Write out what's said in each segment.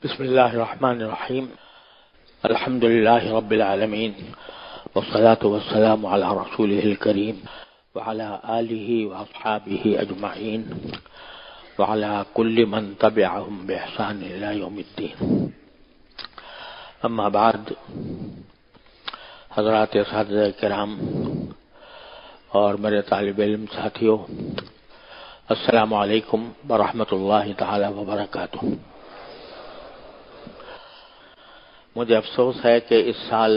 بسم الله الرحمن الرحيم. الحمد لله رب العالمين، والصلاة والسلام على رسوله الكريم وعلى آله وأصحابه أجمعين وعلى كل من تبعهم بإحسان إلى يوم الدين. أما بعد، حضرات اساتذہ کرام اور میرے طالب علم ساتھیوں، السلام علیکم ورحمۃ اللہ تعالی وبرکاتہ۔ مجھے افسوس ہے کہ اس سال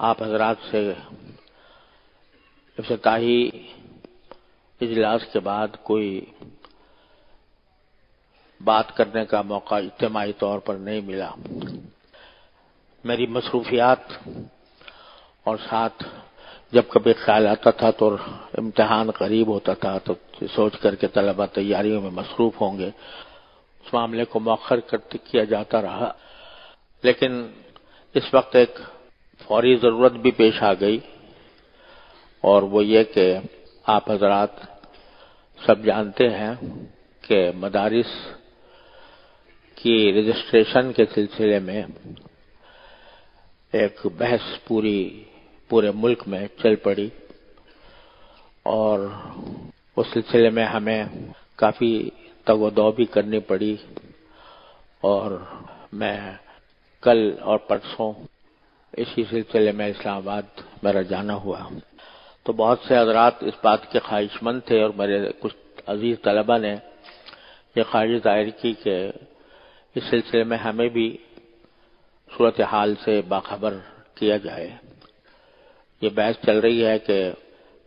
آپ حضرات سے افتتاحی اجلاس کے بعد کوئی بات کرنے کا موقع اجتماعی طور پر نہیں ملا۔ میری مصروفیات اور ساتھ جب کبھی خیال آتا تھا تو امتحان قریب ہوتا تھا تو سوچ کر کے طلبہ تیاریوں میں مصروف ہوں گے، اس معاملے کو مؤخر کیا جاتا رہا، لیکن اس وقت ایک فوری ضرورت بھی پیش آ گئی، اور وہ یہ کہ آپ حضرات سب جانتے ہیں کہ مدارس کی رجسٹریشن کے سلسلے میں ایک بحث پورے ملک میں چل پڑی، اور اس سلسلے میں ہمیں کافی تگ و دو بھی کرنی پڑی، اور میں کل اور پرسوں اسی سلسلے میں اسلام آباد میرا جانا ہوا، تو بہت سے حضرات اس بات کے خواہش مند تھے، اور میرے کچھ عزیز طلبہ نے یہ خواہش ظاہر کی کہ اس سلسلے میں ہمیں بھی صورتحال سے باخبر کیا جائے۔ یہ بحث چل رہی ہے کہ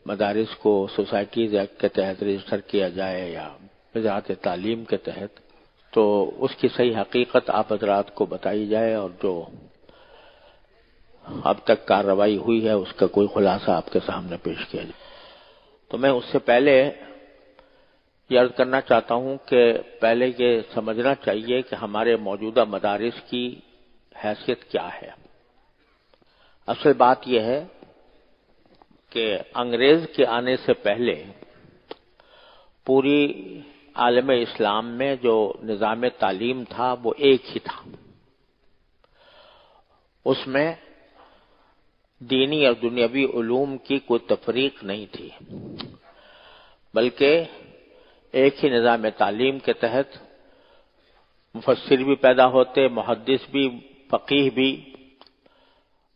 مدارس کو سوسائٹیز ایکٹ کے تحت رجسٹر کیا جائے یا وزارت تعلیم کے تحت، تو اس کی صحیح حقیقت آپ حضرات کو بتائی جائے، اور جو اب تک کارروائی ہوئی ہے اس کا کوئی خلاصہ آپ کے سامنے پیش کیا جائے۔ تو میں اس سے پہلے یہ عرض کرنا چاہتا ہوں کہ پہلے یہ سمجھنا چاہیے کہ ہمارے موجودہ مدارس کی حیثیت کیا ہے۔ اصل بات یہ ہے کہ انگریز کے آنے سے پہلے پوری عالم اسلام میں جو نظام تعلیم تھا وہ ایک ہی تھا، اس میں دینی اور دنیاوی علوم کی کوئی تفریق نہیں تھی، بلکہ ایک ہی نظام تعلیم کے تحت مفسر بھی پیدا ہوتے، محدث بھی، فقیہ بھی،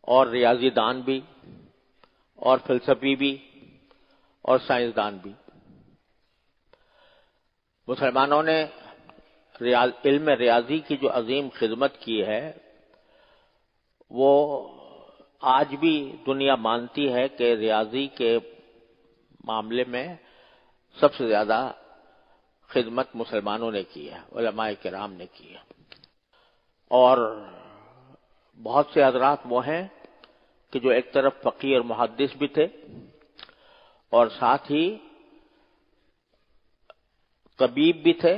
اور ریاضی دان بھی، اور فلسفی بھی، اور سائنسدان بھی۔ مسلمانوں نے علم ریاضی کی جو عظیم خدمت کی ہے، وہ آج بھی دنیا مانتی ہے کہ ریاضی کے معاملے میں سب سے زیادہ خدمت مسلمانوں نے کی ہے، علماء کرام نے کی ہے، اور بہت سے حضرات وہ ہیں کہ جو ایک طرف فقیہ اور محدث بھی تھے، اور ساتھ ہی طبیب بھی تھے،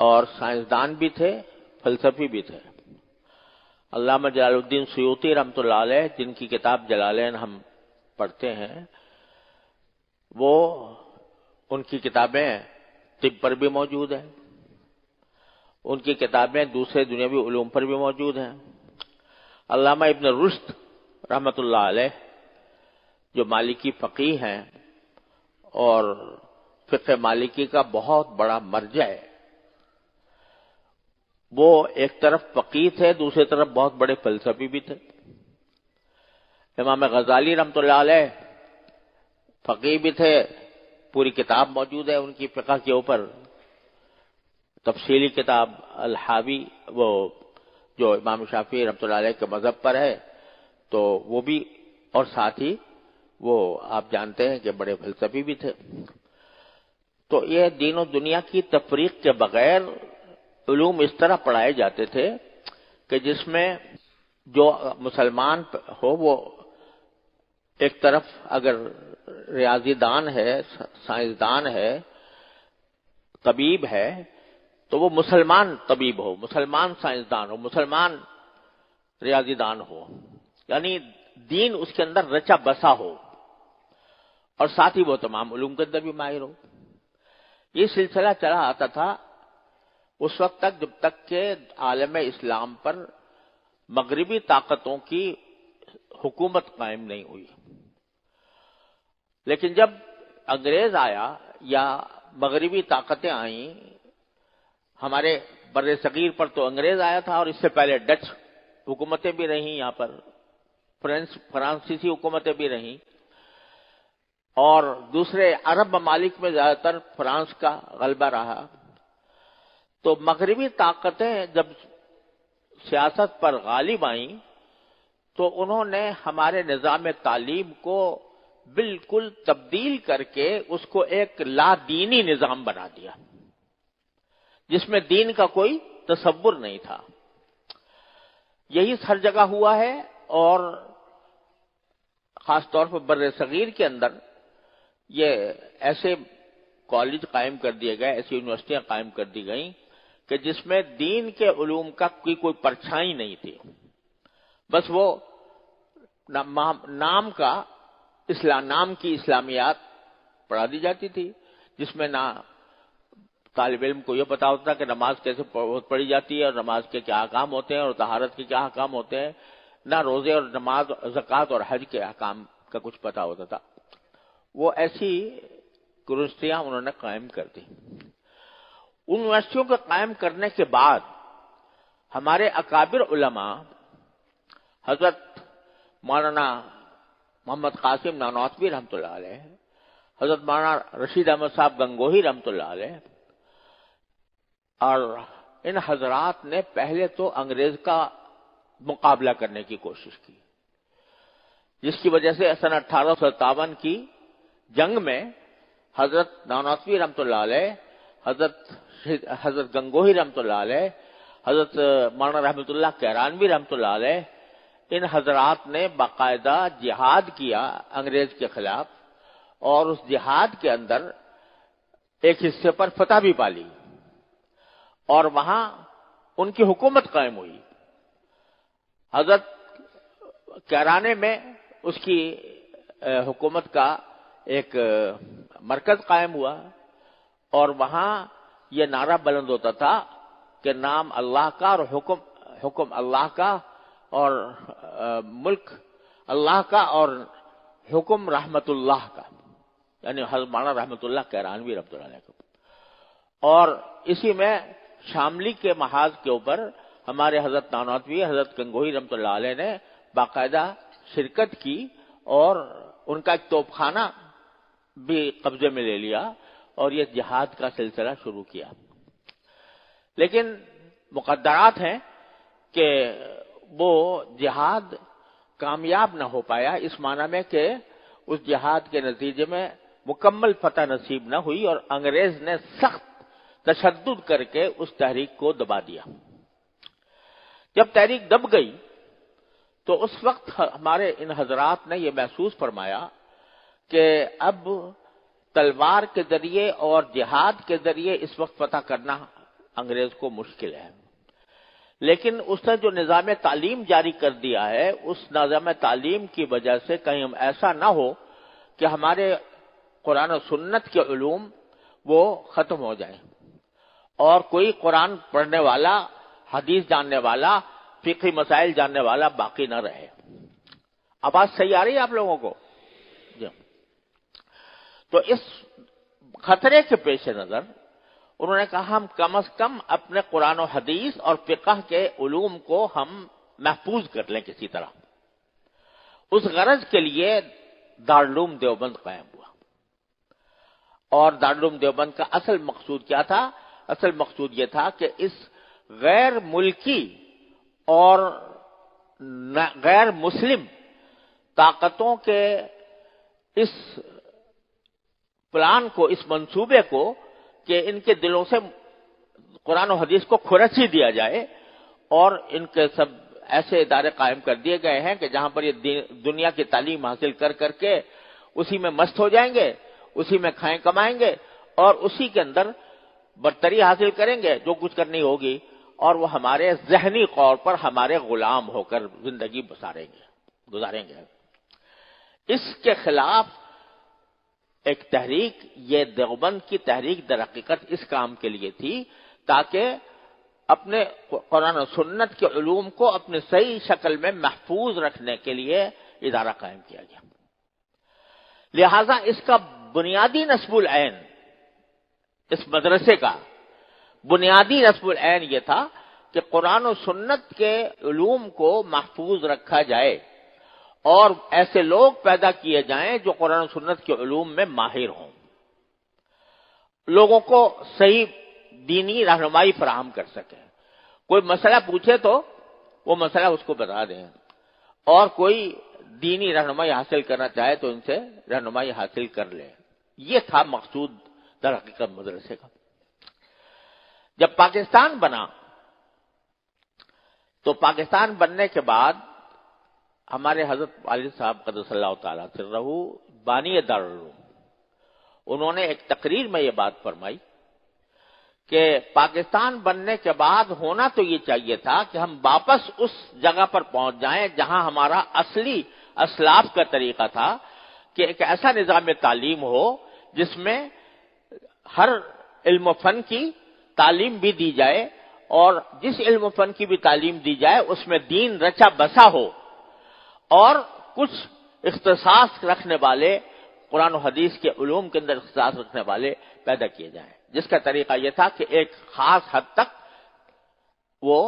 اور سائنسدان بھی تھے، فلسفی بھی تھے۔ علامہ جلال الدین سیوطی رحمۃ اللہ علیہ، جن کی کتاب جلالین ہم پڑھتے ہیں، وہ ان کی کتابیں طب پر بھی موجود ہیں، ان کی کتابیں دوسرے دنیاوی علوم پر بھی موجود ہیں۔ علامہ ابن رشد رحمۃ اللہ علیہ، جو مالکی فقیہ ہیں اور فقہ مالکی کا بہت بڑا مرجع ہے، وہ ایک طرف فقیہ تھے، دوسری طرف بہت بڑے فلسفی بھی تھے۔ امام غزالی رحمۃ اللہ علیہ فقیہ بھی تھے، پوری کتاب موجود ہے ان کی فقہ کے اوپر، تفصیلی کتاب الحاوی، وہ جو امام شافعی رحمۃ اللہ علیہ کے مذہب پر ہے، تو وہ بھی، اور ساتھ ہی وہ آپ جانتے ہیں کہ بڑے فلسفی بھی تھے۔ تو یہ دین و دنیا کی تفریق کے بغیر علوم اس طرح پڑھائے جاتے تھے کہ جس میں جو مسلمان ہو وہ ایک طرف اگر ریاضی دان ہے، سائنسدان ہے، طبیب ہے، تو وہ مسلمان طبیب ہو، مسلمان سائنسدان ہو، مسلمان ریاضی دان ہو، یعنی دین اس کے اندر رچا بسا ہو، اور ساتھ ہی وہ تمام علوم کے اندر بھی ماہر ہو۔ یہ سلسلہ چلا آتا تھا، اس وقت تک جب تک کہ عالم اسلام پر مغربی طاقتوں کی حکومت قائم نہیں ہوئی. لیکن جب انگریز آیا یا مغربی طاقتیں آئیں، ہمارے بر صغیر پر تو انگریز آیا تھا، اور اس سے پہلے ڈچ حکومتیں بھی رہیں یہاں پر، فرانسیسی حکومتیں بھی رہیں، اور دوسرے عرب ممالک میں زیادہ تر فرانس کا غلبہ رہا. تو مغربی طاقتیں جب سیاست پر غالب آئیں تو انہوں نے ہمارے نظام تعلیم کو بالکل تبدیل کر کے اس کو ایک لا دینی نظام بنا دیا، جس میں دین کا کوئی تصور نہیں تھا. یہی ہر جگہ ہوا ہے، اور خاص طور پر بر صغیر کے اندر یہ ایسے کالج قائم کر دیے گئے، ایسی یونیورسٹیاں قائم کر دی گئیں کہ جس میں دین کے علوم کا کوئی پرچھائی نہیں تھی. بس وہ نام کی اسلامیات پڑھا دی جاتی تھی، جس میں نہ طالب علم کو یہ پتا ہوتا کہ نماز کیسے پڑھی جاتی ہے، اور نماز کے کیا احکام ہوتے ہیں، اور طہارت کے کیا احکام ہوتے ہیں، نہ روزے اور نماز، زکوٰۃ اور حج کے احکام کا کچھ پتا ہوتا تھا. وہ ایسی یونیورسٹیاں انہوں نے قائم کر دی. ان یونیورسٹیوں کو قائم کرنے کے بعد ہمارے اکابر علماء حضرت مولانا محمد قاسم نانوتوی رحمۃ اللہ علیہ، حضرت مولانا رشید احمد صاحب گنگوہی رحمۃ اللہ علیہ، اور ان حضرات نے پہلے تو انگریز کا مقابلہ کرنے کی کوشش کی، جس کی وجہ سے سن 1857 کی جنگ میں حضرت نانوتوی رحمۃ اللہ علیہ، حضرت گنگوہی رحمۃ اللہ علیہ، حضرت مولانا رحمۃ اللہ کیرانوی رحمۃ اللہ علیہ، ان حضرات نے باقاعدہ جہاد کیا انگریز کے خلاف، اور اس جہاد کے اندر ایک حصے پر فتح بھی پالی، اور وہاں ان کی حکومت قائم ہوئی. حضرت کیرانے میں اس کی حکومت کا ایک مرکز قائم ہوا، اور وہاں یہ نعرہ بلند ہوتا تھا کہ نام اللہ کا اور حکم اللہ کا، اور ملک اللہ کا، اور حکم رحمت اللہ کا، یعنی حضرت مولانا رحمت اللہ کیرانوی رحمۃ اللہ علیہ کو. اور اسی میں شاملی کے محاذ کے اوپر ہمارے حضرت نانوتوی، حضرت گنگوہی رحمۃ اللہ علیہ نے باقاعدہ شرکت کی، اور ان کا ایک توپ خانہ بھی قبضے میں لے لیا، اور یہ جہاد کا سلسلہ شروع کیا. لیکن مقدرات ہیں کہ وہ جہاد کامیاب نہ ہو پایا، اس معنی میں کہ اس جہاد کے نتیجے میں مکمل فتح نصیب نہ ہوئی، اور انگریز نے سخت تشدد کر کے اس تحریک کو دبا دیا. جب تحریک دب گئی تو اس وقت ہمارے ان حضرات نے یہ محسوس فرمایا کہ اب تلوار کے ذریعے اور جہاد کے ذریعے اس وقت فتح کرنا انگریز کو مشکل ہے. لیکن اس نے جو نظام تعلیم جاری کر دیا ہے، اس نظام تعلیم کی وجہ سے کہیں ہم ایسا نہ ہو کہ ہمارے قرآن و سنت کے علوم وہ ختم ہو جائیں، اور کوئی قرآن پڑھنے والا، حدیث جاننے والا، فقہی مسائل جاننے والا باقی نہ رہے. آواز صحیح آ رہی ہے آپ لوگوں کو؟ جی. تو اس خطرے کے پیش نظر انہوں نے کہا ہم کم از کم اپنے قرآن و حدیث اور فقہ کے علوم کو ہم محفوظ کر لیں کسی طرح. اس غرض کے لیے دارالعلوم دیوبند قائم ہوا. اور دارالعلوم دیوبند کا اصل مقصود کیا تھا؟ اصل مقصود یہ تھا کہ اس غیر ملکی اور غیر مسلم طاقتوں کے اس پلان کو، اس منصوبے کو، کہ ان کے دلوں سے قرآن و حدیث کو کھرچ ہی دیا جائے، اور ان کے سب ایسے ادارے قائم کر دیے گئے ہیں کہ جہاں پر یہ دنیا کی تعلیم حاصل کر کر کے اسی میں مست ہو جائیں گے، اسی میں کھائیں کمائیں گے، اور اسی کے اندر برتری حاصل کریں گے جو کچھ کرنی ہوگی، اور وہ ہمارے ذہنی طور پر ہمارے غلام ہو کر زندگی گزاریں گے. اس کے خلاف ایک تحریک، یہ دیوبند کی تحریک در حقیقت اس کام کے لیے تھی تاکہ اپنے قرآن و سنت کے علوم کو اپنی صحیح شکل میں محفوظ رکھنے کے لیے ادارہ قائم کیا گیا. لہذا اس کا بنیادی نصب العین، اس مدرسے کا بنیادی نصب العین یہ تھا کہ قرآن و سنت کے علوم کو محفوظ رکھا جائے اور ایسے لوگ پیدا کیے جائیں جو قرآن و سنت کے علوم میں ماہر ہوں، لوگوں کو صحیح دینی رہنمائی فراہم کر سکیں. کوئی مسئلہ پوچھے تو وہ مسئلہ اس کو بتا دیں، اور کوئی دینی رہنمائی حاصل کرنا چاہے تو ان سے رہنمائی حاصل کر لے. یہ تھا مقصود در حقیقت مدرسے کا. جب پاکستان بنا تو پاکستان بننے کے بعد ہمارے حضرت والد صاحب قدس اللہ تعالیٰ سرہ بانی دارالعلوم، انہوں نے ایک تقریر میں یہ بات فرمائی کہ پاکستان بننے کے بعد ہونا تو یہ چاہیے تھا کہ ہم واپس اس جگہ پر پہنچ جائیں جہاں ہمارا اصلی اسلاف کا طریقہ تھا، کہ ایک ایسا نظام تعلیم ہو جس میں ہر علم و فن کی تعلیم بھی دی جائے، اور جس علم و فن کی بھی تعلیم دی جائے اس میں دین رچا بسا ہو، اور کچھ اختصاص رکھنے والے قرآن و حدیث کے علوم کے اندر اختصاص رکھنے والے پیدا کیے جائیں، جس کا طریقہ یہ تھا کہ ایک خاص حد تک وہ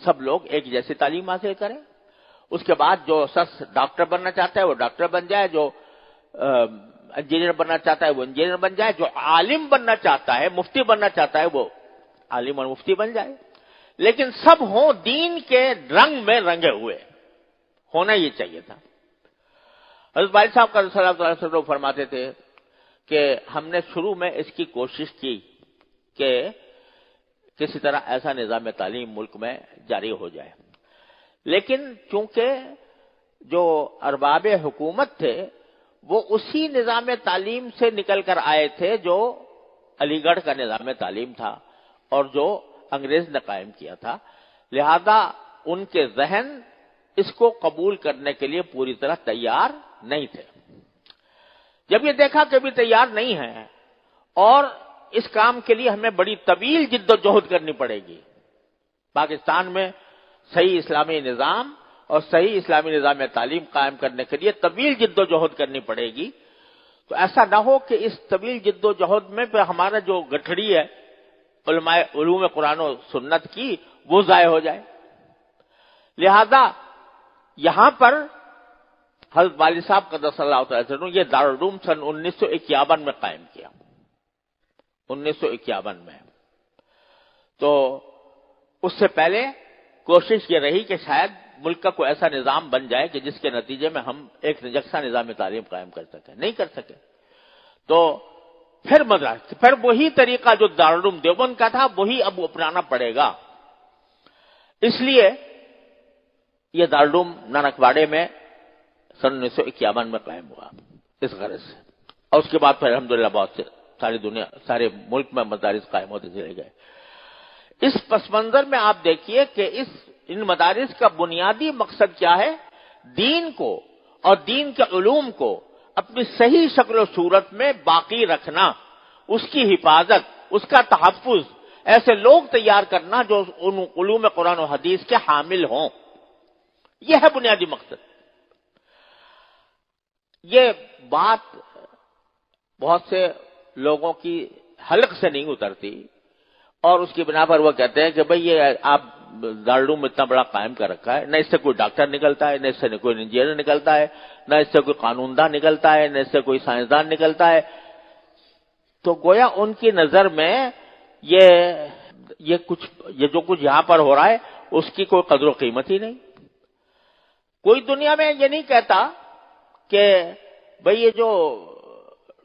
سب لوگ ایک جیسی تعلیم حاصل کریں. اس کے بعد جو شخص ڈاکٹر بننا چاہتا ہے وہ ڈاکٹر بن جائے، جو انجینئر بننا چاہتا ہے وہ انجینئر بن جائے، جو عالم بننا چاہتا ہے، مفتی بننا چاہتا ہے وہ عالم اور مفتی بن جائے، لیکن سب ہوں دین کے رنگ میں رنگے ہوئے. ہونا یہ چاہیے تھا. حضرت والد صاحب کا صلی اللہ علیہ وسلم فرماتے تھے کہ ہم نے شروع میں اس کی کوشش کی کہ کسی طرح ایسا نظام تعلیم ملک میں جاری ہو جائے، لیکن چونکہ جو ارباب حکومت تھے وہ اسی نظام تعلیم سے نکل کر آئے تھے جو علی گڑھ کا نظام تعلیم تھا اور جو انگریز نے قائم کیا تھا، لہذا ان کے ذہن اس کو قبول کرنے کے لیے پوری طرح تیار نہیں تھے. جب یہ دیکھا کہ بھی تیار نہیں ہے اور اس کام کے لیے ہمیں بڑی طویل جد و جہد کرنی پڑے گی، پاکستان میں صحیح اسلامی نظام اور صحیح اسلامی نظام تعلیم قائم کرنے کے لیے طویل جد و جہد کرنی پڑے گی، تو ایسا نہ ہو کہ اس طویل جد و جہد میں پھر ہمارا جو گٹھڑی ہے علماء علوم قرآن و سنت کی وہ ضائع ہو جائے. لہذا یہاں پر حضرت والد صاحب قدس اللہ تعالی عنہ یہ دارالعلوم سن 1951 میں قائم کیا. 1951 میں تو اس سے پہلے کوشش یہ رہی کہ شاید ملک کا کوئی ایسا نظام بن جائے کہ جس کے نتیجے میں ہم ایک یکساں نظام تعلیم قائم کر سکیں. نہیں کر سکے تو پھر وہی طریقہ جو دارالعلوم دیوبند کا تھا وہی اب اپنانا پڑے گا. اس لیے یہ دارالعلوم نانکواڑے میں سن 1951 میں قائم ہوا اس غرض سے، اور اس کے بعد پھر الحمدللہ بہت سے سارے ملک میں مدارس قائم ہوتے چلے گئے. اس پس منظر میں آپ دیکھیے کہ ان مدارس کا بنیادی مقصد کیا ہے؟ دین کو اور دین کے علوم کو اپنی صحیح شکل و صورت میں باقی رکھنا، اس کی حفاظت، اس کا تحفظ، ایسے لوگ تیار کرنا جو ان علوم قرآن و حدیث کے حامل ہوں. یہ ہے بنیادی مقصد. یہ بات بہت سے لوگوں کی حلق سے نہیں اترتی اور اس کی بنا پر وہ کہتے ہیں کہ بھئی یہ آپ دارالعلوم اتنا بڑا قائم کر رکھا ہے، نہ اس سے کوئی ڈاکٹر نکلتا ہے، نہ اس سے کوئی انجینئر نکلتا ہے، نہ اس سے کوئی قانون داں نکلتا ہے، نہ اس سے کوئی سائنسدان نکلتا ہے. تو گویا ان کی نظر میں یہ جو کچھ یہاں پر ہو رہا ہے اس کی کوئی قدر و قیمت ہی نہیں. کوئی دنیا میں یہ نہیں کہتا کہ بھئی یہ جو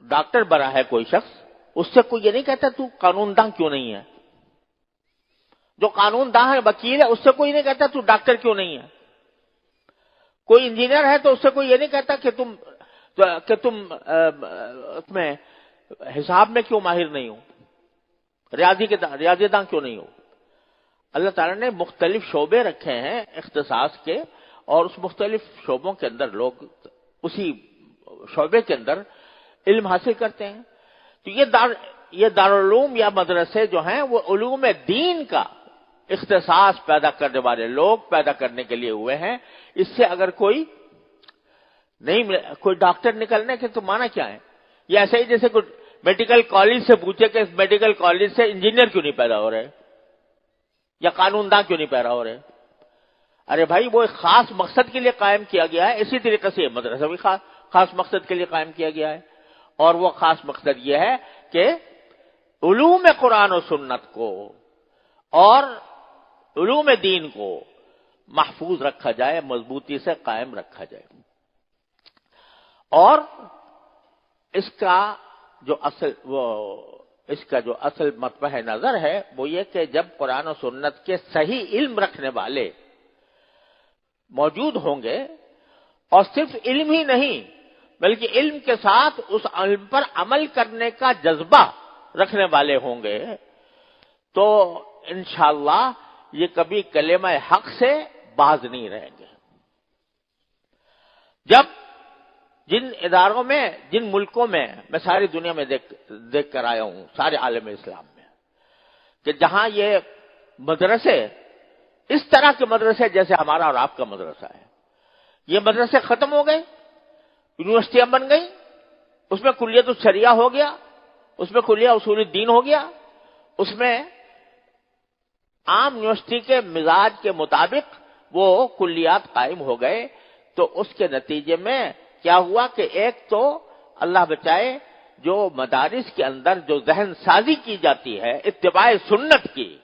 ڈاکٹر بنا ہے کوئی شخص، اس سے کوئی یہ نہیں کہتا تو قانون داں کیوں نہیں ہے. جو قانون داں ہے، وکیل ہے، اس سے کوئی نہیں کہتا تو ڈاکٹر کیوں نہیں ہے. کوئی انجینئر ہے تو اس سے کوئی یہ نہیں کہتا کہ تم اس میں حساب میں کیوں ماہر نہیں ہو، ریاضی داں کیوں نہیں ہو. اللہ تعالیٰ نے مختلف شعبے رکھے ہیں اختصاص کے، اور اس مختلف شعبوں کے اندر لوگ اسی شعبے کے اندر علم حاصل کرتے ہیں. تو یہ دارالعلوم یا مدرسے جو ہیں وہ علوم دین کا اختصاص پیدا کرنے والے لوگ پیدا کرنے کے لیے ہوئے ہیں. اس سے اگر کوئی ڈاکٹر نکلنے کے تو معنی کیا ہے؟ یہ ایسے ہی جیسے کوئی میڈیکل کالج سے پوچھے کہ اس میڈیکل کالج سے انجینئر کیوں نہیں پیدا ہو رہے یا قانون داں کیوں نہیں پیدا ہو رہے. ارے بھائی وہ ایک خاص مقصد کے لیے قائم کیا گیا ہے. اسی طریقے سے یہ مدرسہ بھی خاص مقصد کے لیے قائم کیا گیا ہے. اور وہ خاص مقصد یہ ہے کہ علوم قرآن و سنت کو اور علوم دین کو محفوظ رکھا جائے، مضبوطی سے قائم رکھا جائے. اور اس کا جو اصل مطبع نظر ہے وہ یہ کہ جب قرآن و سنت کے صحیح علم رکھنے والے موجود ہوں گے اور صرف علم ہی نہیں بلکہ علم کے ساتھ اس علم پر عمل کرنے کا جذبہ رکھنے والے ہوں گے تو انشاءاللہ یہ کبھی کلمہ حق سے باز نہیں رہیں گے. جب جن اداروں میں، جن ملکوں میں، میں ساری دنیا میں دیکھ کر آیا ہوں، سارے عالم اسلام میں، کہ جہاں یہ مدرسے اس طرح کے مدرسے جیسے ہمارا اور آپ کا مدرسہ ہے، یہ مدرسے ختم ہو گئے، یونیورسٹیاں بن گئی، اس میں کلیت الشریعہ ہو گیا، اس میں کلیہ اصول الدین ہو گیا، اس میں عام یونیورسٹی کے مزاج کے مطابق وہ کلیات قائم ہو گئے. تو اس کے نتیجے میں کیا ہوا کہ ایک تو اللہ بچائے جو مدارس کے اندر جو ذہن سازی کی جاتی ہے اتباع سنت کی،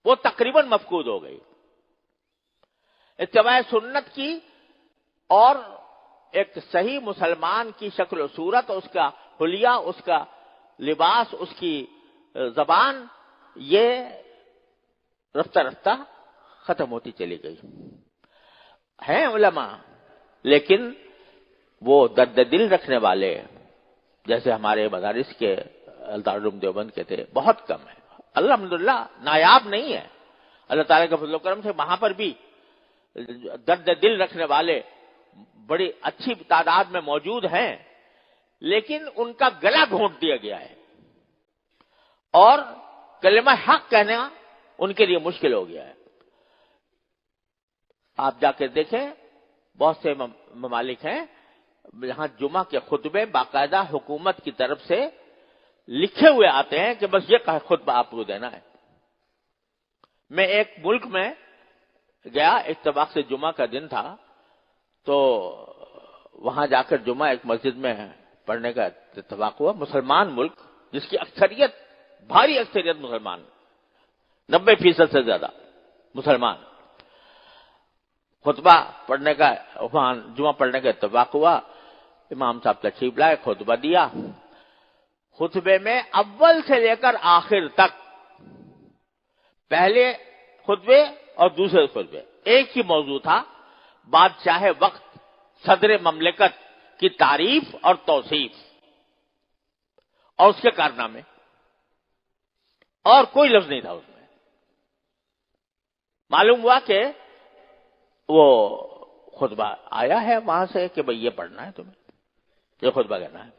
وہ تقریباً مفقود ہو گئی. اتباع سنت کی اور ایک صحیح مسلمان کی شکل و صورت، اس کا حلیہ، اس کا لباس، اس کی زبان، یہ رفتہ رفتہ ختم ہوتی چلی گئی. ہیں علماء لیکن وہ درد دل رکھنے والے جیسے ہمارے مدارس کے دارالعلوم دیوبند کے تھے بہت کم ہیں. الحمدللہ نایاب نہیں ہے، اللہ تعالیٰ کے فضل و کرم سے وہاں پر بھی درد دل رکھنے والے بڑی اچھی تعداد میں موجود ہیں، لیکن ان کا گلا گھونٹ دیا گیا ہے اور کلمہ حق کہنا ان کے لیے مشکل ہو گیا ہے. آپ جا کے دیکھیں بہت سے ممالک ہیں جہاں جمعہ کے خطبے باقاعدہ حکومت کی طرف سے لکھے ہوئے آتے ہیں کہ بس یہ خطبہ آپ کو دینا ہے. میں ایک ملک میں گیا، اتفاق سے جمعہ کا دن تھا، تو وہاں جا کر جمعہ ایک مسجد میں پڑھنے کا اتفاق ہوا. مسلمان ملک جس کی اکثریت، بھاری اکثریت مسلمان، 90% سے زیادہ مسلمان، خطبہ پڑھنے کا، وہاں جمعہ پڑھنے کا اتفاق ہوا. امام صاحب تشریف لائے، خطبہ دیا. خطبے میں اول سے لے کر آخر تک، پہلے خطبے اور دوسرے خطبے ایک ہی موضوع تھا، بادشاہ وقت صدر مملکت کی تعریف اور توصیف اور اس کے کارنامے، اور کوئی لفظ نہیں تھا اس میں. معلوم ہوا کہ وہ خطبہ آیا ہے وہاں سے کہ بھئی یہ پڑھنا ہے تمہیں، یہ خطبہ کہنا ہے.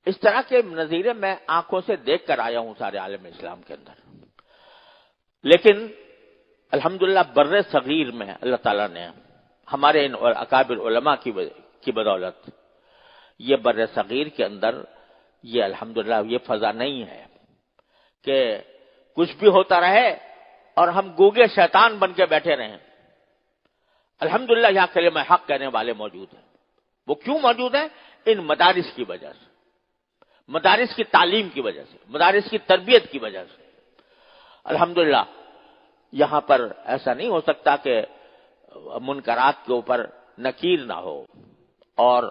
اس طرح کے نظیرے میں آنکھوں سے دیکھ کر آیا ہوں سارے عالم اسلام کے اندر. لیکن الحمدللہ بر صغیر میں اللہ تعالیٰ نے ہمارے ان اکابر علماء کی بدولت یہ بر صغیر کے اندر یہ الحمدللہ یہ فضا نہیں ہے کہ کچھ بھی ہوتا رہے اور ہم گوگے شیطان بن کے بیٹھے رہیں. الحمدللہ یہاں کلمہ حق کہنے والے موجود ہیں. وہ کیوں موجود ہیں؟ ان مدارس کی وجہ سے، مدارس کی تعلیم کی وجہ سے، مدارس کی تربیت کی وجہ سے. الحمدللہ یہاں پر ایسا نہیں ہو سکتا کہ منکرات کے اوپر نکیر نہ ہو. اور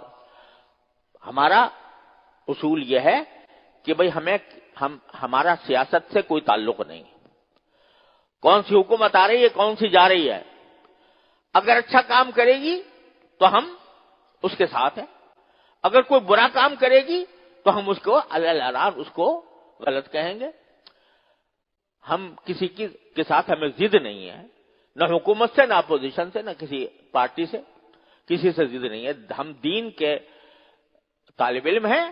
ہمارا اصول یہ ہے کہ بھئی ہمارا سیاست سے کوئی تعلق نہیں. کون سی حکومت آ رہی ہے، کون سی جا رہی ہے، اگر اچھا کام کرے گی تو ہم اس کے ساتھ ہیں، اگر کوئی برا کام کرے گی تو ہم اس کو الالعرار اس کو غلط کہیں گے. ہم کسی کے ساتھ ہمیں ضد نہیں ہے، نہ حکومت سے، نہ اپوزیشن سے، نہ کسی پارٹی سے، کسی سے ضد نہیں ہے. ہم دین کے طالب علم ہیں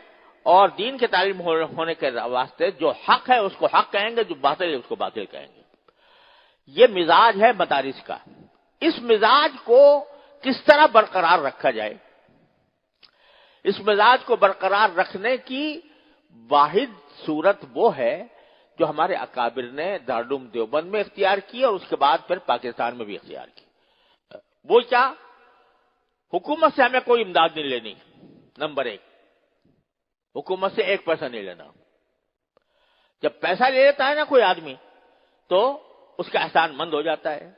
اور دین کی تعلیم ہونے کے واسطے جو حق ہے اس کو حق کہیں گے، جو باطل ہے اس کو باطل کہیں گے۔ یہ مزاج ہے مدارس کا۔ اس مزاج کو کس طرح برقرار رکھا جائے؟ اس مزاج کو برقرار رکھنے کی واحد صورت وہ ہے جو ہمارے اکابر نے دارالعلوم دیوبند میں اختیار کی اور اس کے بعد پھر پاکستان میں بھی اختیار کی۔ وہ کیا؟ حکومت سے ہمیں کوئی امداد نہیں لینی، نمبر ایک۔ حکومت سے ایک پیسہ نہیں لینا۔ جب پیسہ لے لیتا ہے نا کوئی آدمی تو اس کا احسان مند ہو جاتا ہے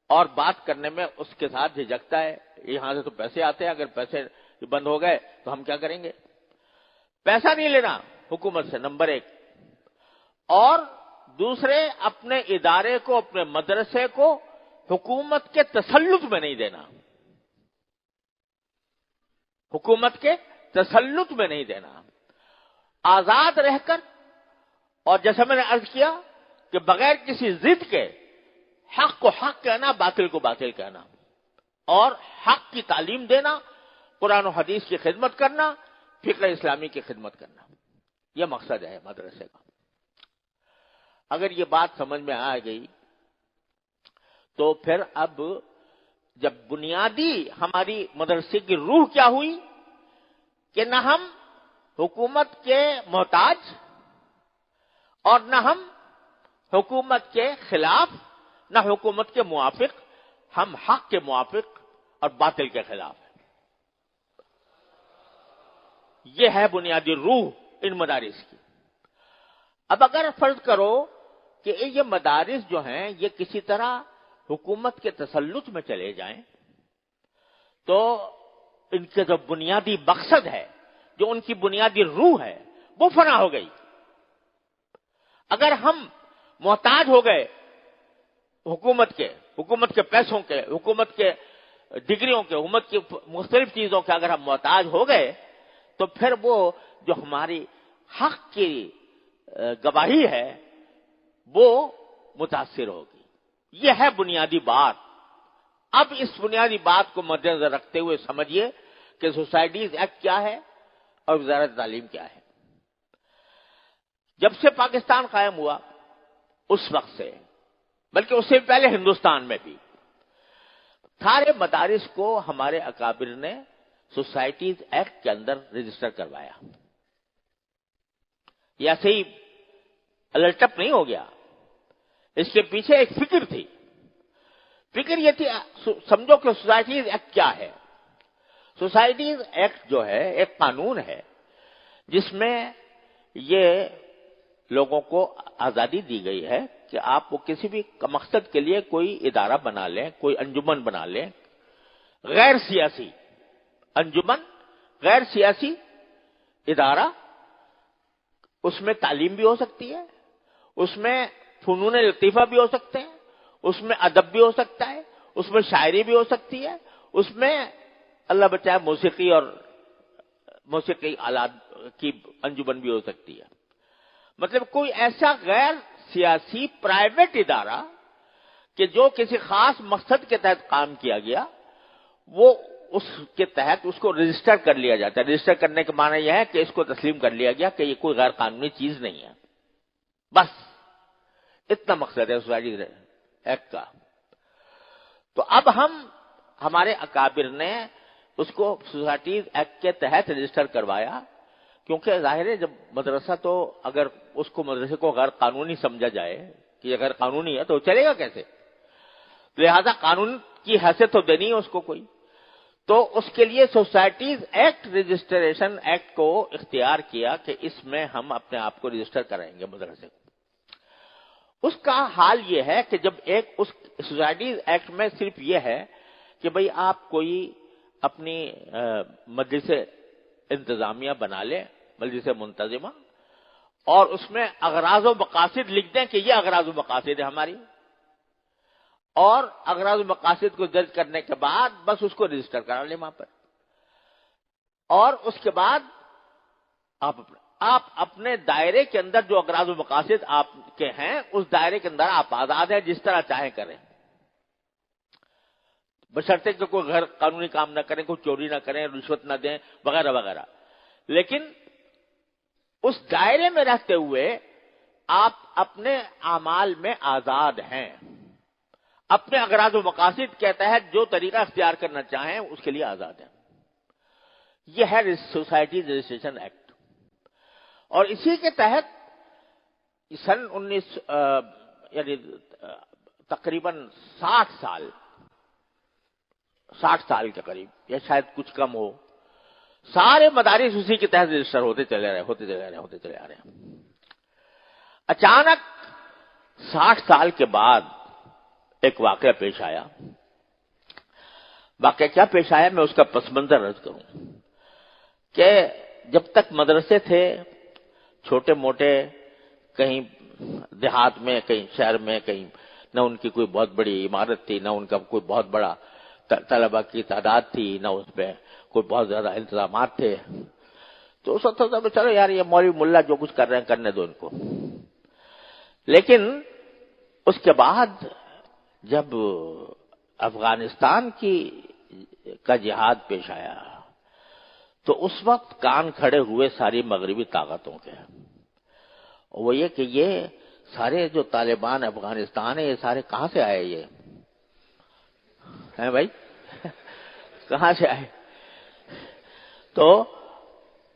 اور بات کرنے میں اس کے ساتھ جھجکتا ہے، یہاں سے تو پیسے آتے ہیں، اگر پیسے بند ہو گئے تو ہم کیا کریں گے؟ پیسہ نہیں لینا حکومت سے، نمبر ایک۔ اور دوسرے، اپنے ادارے کو، اپنے مدرسے کو حکومت کے تسلط میں نہیں دینا، حکومت کے تسلط میں نہیں دینا، آزاد رہ کر، اور جیسا میں نے عرض کیا کہ بغیر کسی ضد کے حق کو حق کہنا، باطل کو باطل کہنا، اور حق کی تعلیم دینا، قرآن و حدیث کی خدمت کرنا، فقہ اسلامی کی خدمت کرنا، یہ مقصد ہے مدرسے کا۔ اگر یہ بات سمجھ میں آ گئی تو پھر اب جب بنیادی ہماری مدرسے کی روح کیا ہوئی کہ نہ ہم حکومت کے محتاج اور نہ ہم حکومت کے خلاف، نہ حکومت کے موافق، ہم حق کے موافق اور باطل کے خلاف ہیں۔ یہ ہے بنیادی روح ان مدارس کی۔ اب اگر فرض کرو کہ یہ مدارس جو ہیں یہ کسی طرح حکومت کے تسلط میں چلے جائیں تو ان کے جو بنیادی مقصد ہے، جو ان کی بنیادی روح ہے، وہ فنا ہو گئی۔ اگر ہم محتاج ہو گئے حکومت کے پیسوں کے، حکومت کے ڈگریوں کے، حکومت کی مختلف چیزوں کے اگر ہم محتاج ہو گئے تو پھر وہ جو ہماری حق کی گواہی ہے وہ متاثر ہوگی۔ یہ ہے بنیادی بات۔ اب اس بنیادی بات کو مد نظر رکھتے ہوئے سمجھیے کہ سوسائٹیز ایکٹ کیا ہے اور وزارت تعلیم کیا ہے۔ جب سے پاکستان قائم ہوا اس وقت سے، بلکہ اس سے پہلے ہندوستان میں بھی، سارے مدارس کو ہمارے اکابر نے سوسائٹیز ایکٹ کے اندر رجسٹر کروایا۔ یہ ایسے ہی الرٹ اپ نہیں ہو گیا، اس کے پیچھے ایک فکر تھی۔ فکر یہ تھی، سمجھو کہ سوسائٹیز ایکٹ کیا ہے۔ سوسائٹیز ایکٹ جو ہے ایک قانون ہے جس میں یہ لوگوں کو آزادی دی گئی ہے کہ آپ وہ کسی بھی مقصد کے لیے کوئی ادارہ بنا لیں، کوئی انجمن بنا لیں، غیر سیاسی انجمن، غیر سیاسی ادارہ۔ اس میں تعلیم بھی ہو سکتی ہے، اس میں فنون لطیفہ بھی ہو سکتے ہیں، اس میں ادب بھی ہو سکتا ہے، اس میں شاعری بھی ہو سکتی ہے، اس میں اللہ بچائے موسیقی اور موسیقی آلات کی انجمن بھی ہو سکتی ہے۔ مطلب کوئی ایسا غیر سیاسی پرائیویٹ ادارہ کہ جو کسی خاص مقصد کے تحت کام کیا گیا، وہ اس کے تحت اس کو رجسٹر کر لیا جاتا ہے۔ رجسٹر کرنے کا معنی یہ ہے کہ اس کو تسلیم کر لیا گیا کہ یہ کوئی غیر قانونی چیز نہیں ہے۔ بس اتنا مقصد ہے سوسائٹی ایکٹ کا۔ تو اب ہمارے اکابر نے اس کو سوسائٹیز ایکٹ کے تحت رجسٹر کروایا، کیونکہ ظاہر ہے جب مدرسہ، تو اگر اس کو مدرسے کو غیر قانونی سمجھا جائے کہ یہ غیر قانونی ہے تو چلے گا کیسے؟ لہذا قانون کی حیثیت تو دینی ہے اس کو کوئی، تو اس کے لیے سوسائٹیز ایکٹ رجسٹریشن ایکٹ کو اختیار کیا کہ اس میں ہم اپنے آپ کو رجسٹر کرائیں گے مدرسے کو۔ اس کا حال یہ ہے کہ جب ایک اس سوسائٹیز ایکٹ میں صرف یہ ہے کہ بھئی آپ کوئی اپنی مجلس انتظامیہ بنا لیں، مجلس منتظمہ، اور اس میں اغراض و مقاصد لکھ دیں کہ یہ اغراض و مقاصد ہے ہماری، اور اغراض و مقاصد کو درج کرنے کے بعد بس اس کو رجسٹر کرا لیں وہاں پر، اور اس کے بعد آپ اپنے دائرے کے اندر جو اغراض و مقاصد آپ کے ہیں اس دائرے کے اندر آپ آزاد ہیں، جس طرح چاہیں کریں، بشرطے کہ کوئی غیر قانونی کام نہ کریں، کوئی چوری نہ کریں، رشوت نہ دیں، وغیرہ وغیرہ۔ لیکن اس دائرے میں رہتے ہوئے آپ اپنے اعمال میں آزاد ہیں، اپنے اغراض و مقاصد کے تحت جو طریقہ اختیار کرنا چاہیں اس کے لیے آزاد ہیں۔ یہ ہے سوسائٹی رجسٹریشن ایکٹ، اور اسی کے تحت سن یعنی تقریباً 60 سال کے قریب یا شاید کچھ کم ہو، سارے مدارس اسی کے تحت رجسٹر ہوتے چلے آ رہے ہیں۔ اچانک 60 سال کے بعد ایک واقعہ پیش آیا۔ واقعہ کیا پیش آیا، میں اس کا پس منظر عرض کروں کہ جب تک مدرسے تھے چھوٹے موٹے، کہیں دیہات میں کہیں شہر میں، کہیں نہ ان کی کوئی بہت بڑی عمارت تھی، نہ ان کا کوئی بہت بڑا طلبہ کی تعداد تھی، نہ اس میں کوئی بہت زیادہ انتظامات تھے، تو اس وقت چلو یار یہ مولوی ملا جو کچھ کر رہے ہیں کرنے دو ان کو۔ لیکن اس کے بعد جب افغانستان کا جہاد پیش آیا تو اس وقت کان کھڑے ہوئے ساری مغربی طاقتوں کے، وہ یہ کہ یہ سارے جو طالبان افغانستان ہے یہ سارے کہاں سے آئے، یہ ہیں بھائی کہاں سے آئے؟ تو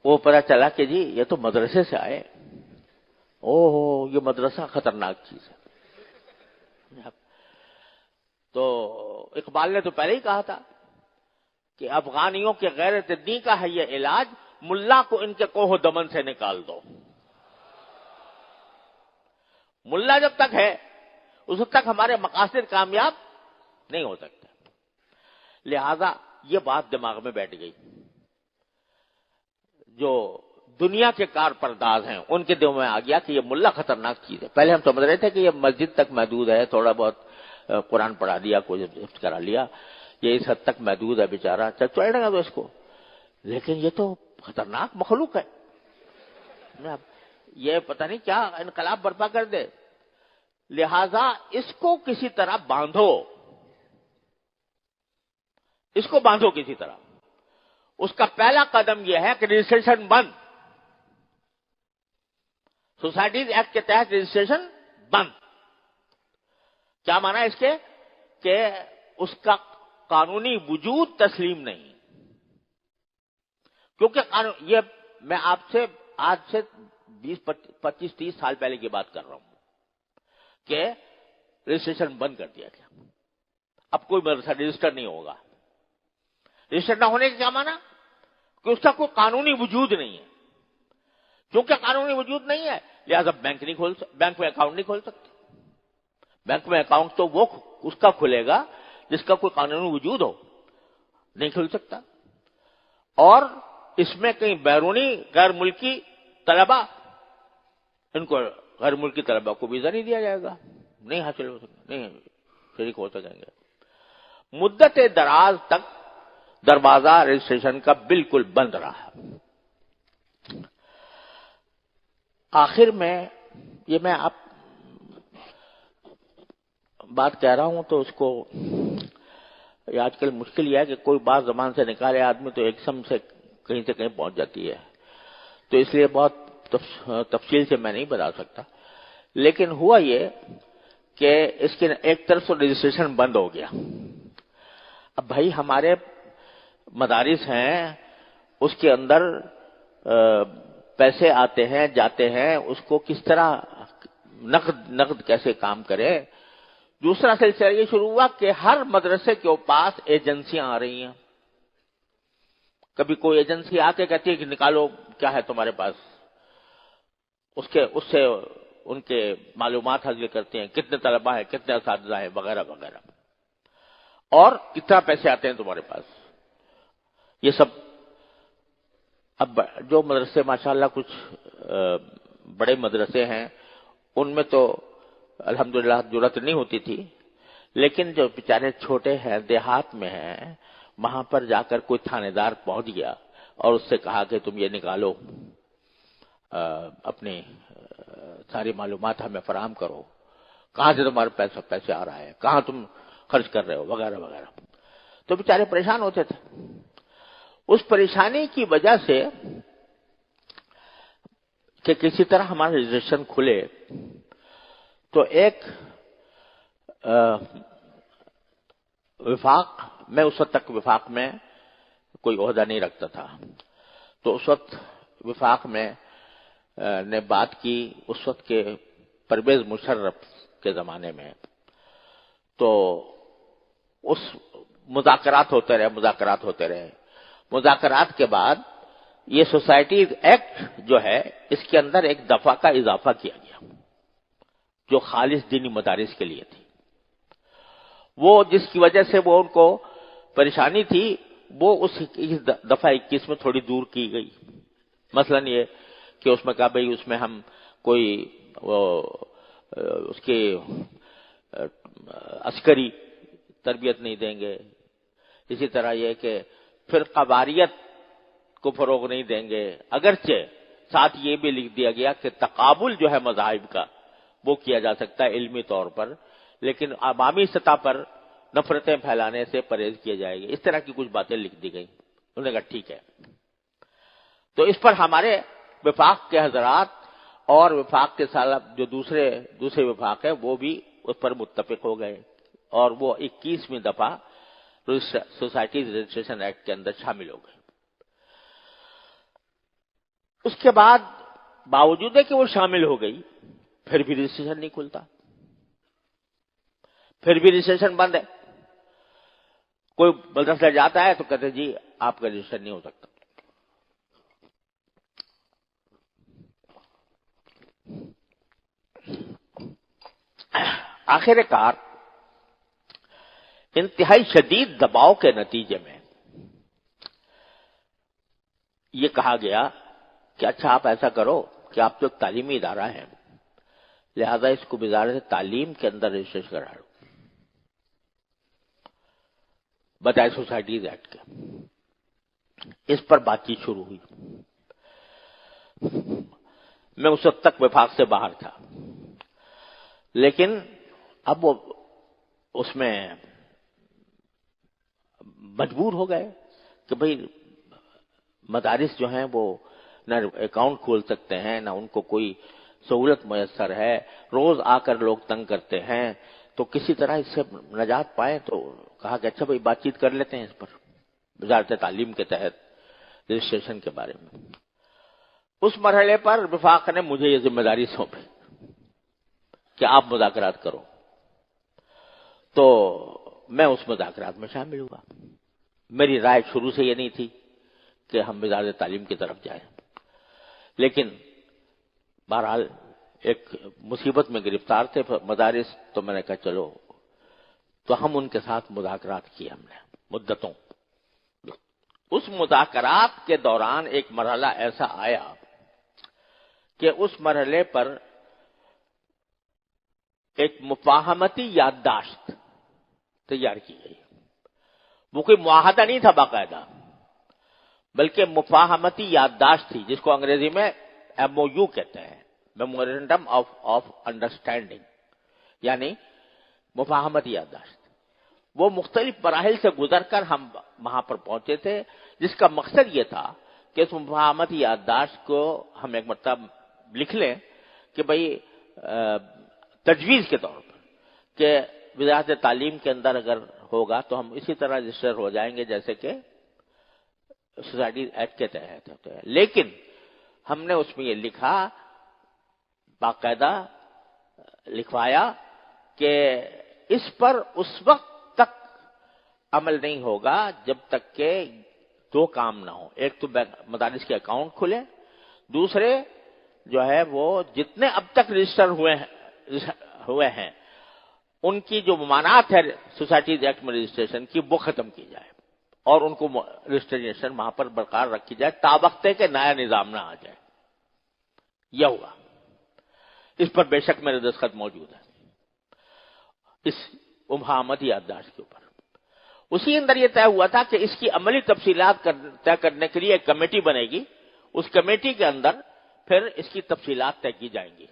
وہ پتہ چلا کہ جی یہ تو مدرسے سے آئے۔ اوہ یہ مدرسہ خطرناک چیز ہے۔ تو اقبال نے تو پہلے ہی کہا تھا کہ افغانیوں کے غیرت دین کا ہے یہ علاج، ملا کو ان کے کوہ دمن سے نکال دو۔ ملا جب تک ہے اس وقت تک ہمارے مقاصد کامیاب نہیں ہو سکتے، لہذا یہ بات دماغ میں بیٹھ گئی۔ جو دنیا کے کار پرداز ہیں ان کے دل میں آ گیا کہ یہ ملا خطرناک چیز ہے۔ پہلے ہم سمجھ رہے تھے کہ یہ مسجد تک محدود ہے، تھوڑا بہت قرآن پڑھا دیا، کوئی حفظ کرا لیا، یہ اس حد تک محدود ہے بیچارہ، چل رہے گا تو اس کو، لیکن یہ تو خطرناک مخلوق ہے، یہ پتہ نہیں کیا انقلاب برپا کر دے، لہذا اس کو کسی طرح باندھو، اس کو باندھو کسی طرح۔ اس کا پہلا قدم یہ ہے کہ رجسٹریشن بند، سوسائٹیز ایکٹ کے تحت رجسٹریشن بند۔ کیا معنی اس کے کہ اس کا قانونی وجود تسلیم نہیں، کیونکہ یہ میں آپ سے آج سے 20-25-30 سال پہلے کی بات کر رہا ہوں کہ رجسٹریشن بند کر دیا گیا، اب کوئی مدرسہ رجسٹر نہیں ہوگا۔ رجسٹر نہ ہونے کا کیا معنی کہ اس کا کوئی قانونی وجود نہیں ہے، کیونکہ قانونی وجود نہیں ہے لہذا بینک میں اکاؤنٹ نہیں کھول سکتے۔ بینک میں اکاؤنٹ تو وہ اس کا کھلے گا جس کا کوئی قانونی وجود ہو، نہیں کھل سکتا۔ اور اس میں کہیں بیرونی غیر ملکی طلبہ، ان کو غیر ملکی طلبہ کو ویزا نہیں دیا جائے گا، نہیں حاصل ہو سکتا، نہیں شریک ہو سکیں گے۔ مدت دراز تک دروازہ رجسٹریشن کا بالکل بند رہا۔ آخر میں یہ میں آپ بات کہہ رہا ہوں تو اس کو آج کل مشکل یہ ہے کہ کوئی بات زبان سے نکالے آدمی تو ایک سم سے کہیں پہنچ جاتی ہے، تو اس لیے بہت تفصیل سے میں نہیں بتا سکتا، لیکن ہوا یہ کہ اس کے ایک طرف سے رجسٹریشن بند ہو گیا۔ اب بھائی ہمارے مدارس ہیں، اس کے اندر پیسے آتے ہیں جاتے ہیں، اس کو کس طرح نقد کیسے کام کرے۔ دوسرا سلسلہ یہ شروع ہوا کہ ہر مدرسے کے پاس ایجنسیاں آ رہی ہیں، کبھی کوئی ایجنسی آ کے کہتی ہے کہ نکالو کیا ہے تمہارے پاس، اس سے ان کے معلومات حاصل کرتے ہیں، کتنے طلبہ ہیں، کتنے اساتذہ ہیں، وغیرہ وغیرہ، اور کتنا پیسے آتے ہیں تمہارے پاس۔ یہ سب اب جو مدرسے ماشاءاللہ کچھ بڑے مدرسے ہیں ان میں تو الحمدللہ ضرورت نہیں ہوتی تھی، لیکن جو بیچارے چھوٹے ہیں دیہات میں ہیں، وہاں پر جا کر کوئی تھانے دار پہنچ گیا اور اس سے کہا کہ تم یہ نکالو، اپنی ساری معلومات ہمیں فراہم کرو، کہاں سے تمہارے پیسے آ رہا ہے، کہاں تم خرچ کر رہے ہو، وغیرہ وغیرہ۔ تو بیچارے پریشان ہوتے تھے۔ اس پریشانی کی وجہ سے کہ کسی طرح ہمارا رجسٹریشن کھلے تو ایک وفاق، میں اس وقت تک وفاق میں کوئی عہدہ نہیں رکھتا تھا، تو اس وقت وفاق میں نے بات کی اس وقت کے پرویز مشرف کے زمانے میں، تو اس مذاکرات ہوتے رہے، مذاکرات کے بعد یہ سوسائٹیز ایکٹ جو ہے اس کے اندر ایک دفعہ کا اضافہ کیا گیا جو خالص دینی مدارس کے لیے تھی، وہ جس کی وجہ سے وہ ان کو پریشانی تھی وہ اس دفعہ 21 میں تھوڑی دور کی گئی۔ مثلا یہ کہ اس میں کہا بھئی اس میں ہم کوئی اس کی عسکری تربیت نہیں دیں گے، اسی طرح یہ کہ فرقہ واریت کو فروغ نہیں دیں گے، اگرچہ ساتھ یہ بھی لکھ دیا گیا کہ تقابل جو ہے مذاہب کا وہ کیا جا سکتا ہے علمی طور پر، لیکن عوامی سطح پر نفرتیں پھیلانے سے پرہیز کیا جائے گی، اس طرح کی کچھ باتیں لکھ دی گئی۔ انہوں نے کہا ٹھیک ہے، تو اس پر ہمارے وفاق کے حضرات اور وفاق کے ساتھ جو دوسرے وفاق ہے وہ بھی اس پر متفق ہو گئے، اور وہ 21ویں دفعہ سوسائٹیز رجسٹریشن ایکٹ کے اندر شامل ہو گئے۔ اس کے بعد باوجود ہے کہ وہ شامل ہو گئی پھر بھی رجسٹریشن نہیں کھلتا، پھر بھی رجسٹریشن بند ہے۔ کوئی مدرسہ جاتا ہے تو کہتے جی آپ کا رجسٹر نہیں ہو سکتا۔ آخر کار انتہائی شدید دباؤ کے نتیجے میں یہ کہا گیا کہ اچھا آپ ایسا کرو کہ آپ تو ایک تعلیمی ادارہ ہے، لہذا اس کو وزارت تعلیم کے اندر رجسٹریشن کرا لو بجائے سوسائٹیز ایکٹ کے۔ اس پر بات چیت شروع ہوئی۔ میں اس وقت تک وفاق سے باہر تھا، لیکن اب وہ اس میں مجبور ہو گئے کہ بھئی مدارس جو ہیں وہ نہ اکاؤنٹ کھول سکتے ہیں، نہ ان کو کوئی سہولت میسر ہے، روز آ کر لوگ تنگ کرتے ہیں، تو کسی طرح اس سے نجات پائیں۔ تو کہا کہ اچھا بھئی بات چیت کر لیتے ہیں اس پر وزارت تعلیم کے تحت رجسٹریشن کے بارے میں۔ اس مرحلے پر وفاق نے مجھے یہ ذمہ داری سونپی کہ آپ مذاکرات کرو، تو میں اس مذاکرات میں شامل ہوا۔ میری رائے شروع سے یہ نہیں تھی کہ ہم وزارت تعلیم کی طرف جائیں، لیکن بہرحال ایک مصیبت میں گرفتار تھے مدارس، تو میں نے کہا چلو، تو ہم ان کے ساتھ مذاکرات کیے ہم نے مدتوں۔ اس مذاکرات کے دوران ایک مرحلہ ایسا آیا کہ اس مرحلے پر ایک مفاہمتی یادداشت تیار کی گئی۔ وہ کوئی معاہدہ نہیں تھا باقاعدہ، بلکہ مفاہمتی یادداشت تھی، جس کو انگریزی میں MOU کہتے ہیں، میمورینڈم آف انڈرسٹینڈنگ، یعنی مفاہمتی یادداشت۔ وہ مختلف مراحل سے گزر کر ہم وہاں پر پہنچے تھے، جس کا مقصد یہ تھا کہ اس مفاہمتی یادداشت کو ہم ایک مرتبہ لکھ لیں کہ بھئی تجویز کے طور پر کہ وزارت تعلیم کے اندر اگر ہوگا تو ہم اسی طرح رجسٹر ہو جائیں گے جیسے کہ سوسائٹی ایکٹ کے تحت ہوتے ہیں۔ لیکن ہم نے اس میں یہ لکھا، باقاعدہ لکھوایا کہ اس پر اس وقت تک عمل نہیں ہوگا جب تک کہ دو کام نہ ہو، ایک تو مدارس کے اکاؤنٹ کھلے، دوسرے جو ہے وہ جتنے اب تک رجسٹر ہوئے ہیں ان کی جو ممانعت ہے سوسائٹیز ایکٹ میں رجسٹریشن کی وہ ختم کی جائے، اور ان کو رجسٹریشن وہاں پر برقرار رکھی جائے تابقتے کہ نیا نظام نہ آ جائے۔ یہ ہوا۔ اس پر بے شک میرے دستخط موجود ہے اس مفاہمتی یادداشت کے اوپر۔ اسی اندر یہ طے ہوا تھا کہ اس کی عملی تفصیلات طے کرنے کے لیے ایک کمیٹی بنے گی، اس کمیٹی کے اندر پھر اس کی تفصیلات طے کی جائیں گی۔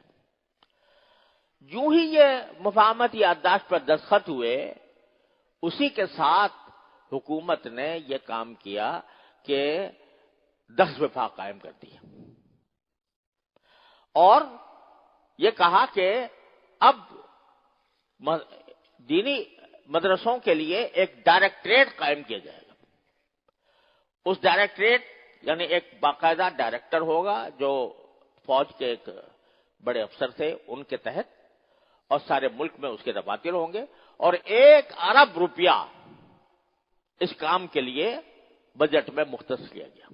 یوں ہی یہ مفاہمتی یادداشت پر دستخط ہوئے، اسی کے ساتھ حکومت نے یہ کام کیا کہ 10 وفاق قائم کر دیے۔ اور یہ کہا کہ اب دینی مدرسوں کے لیے ایک ڈائریکٹریٹ قائم کیا جائے گا. اس ڈائریکٹریٹ یعنی ایک باقاعدہ ڈائریکٹر ہوگا جو فوج کے ایک بڑے افسر تھے ان کے تحت، اور سارے ملک میں اس کے دفاتر ہوں گے، اور 1 ارب روپیہ اس کام کے لیے بجٹ میں مختص کیا گیا.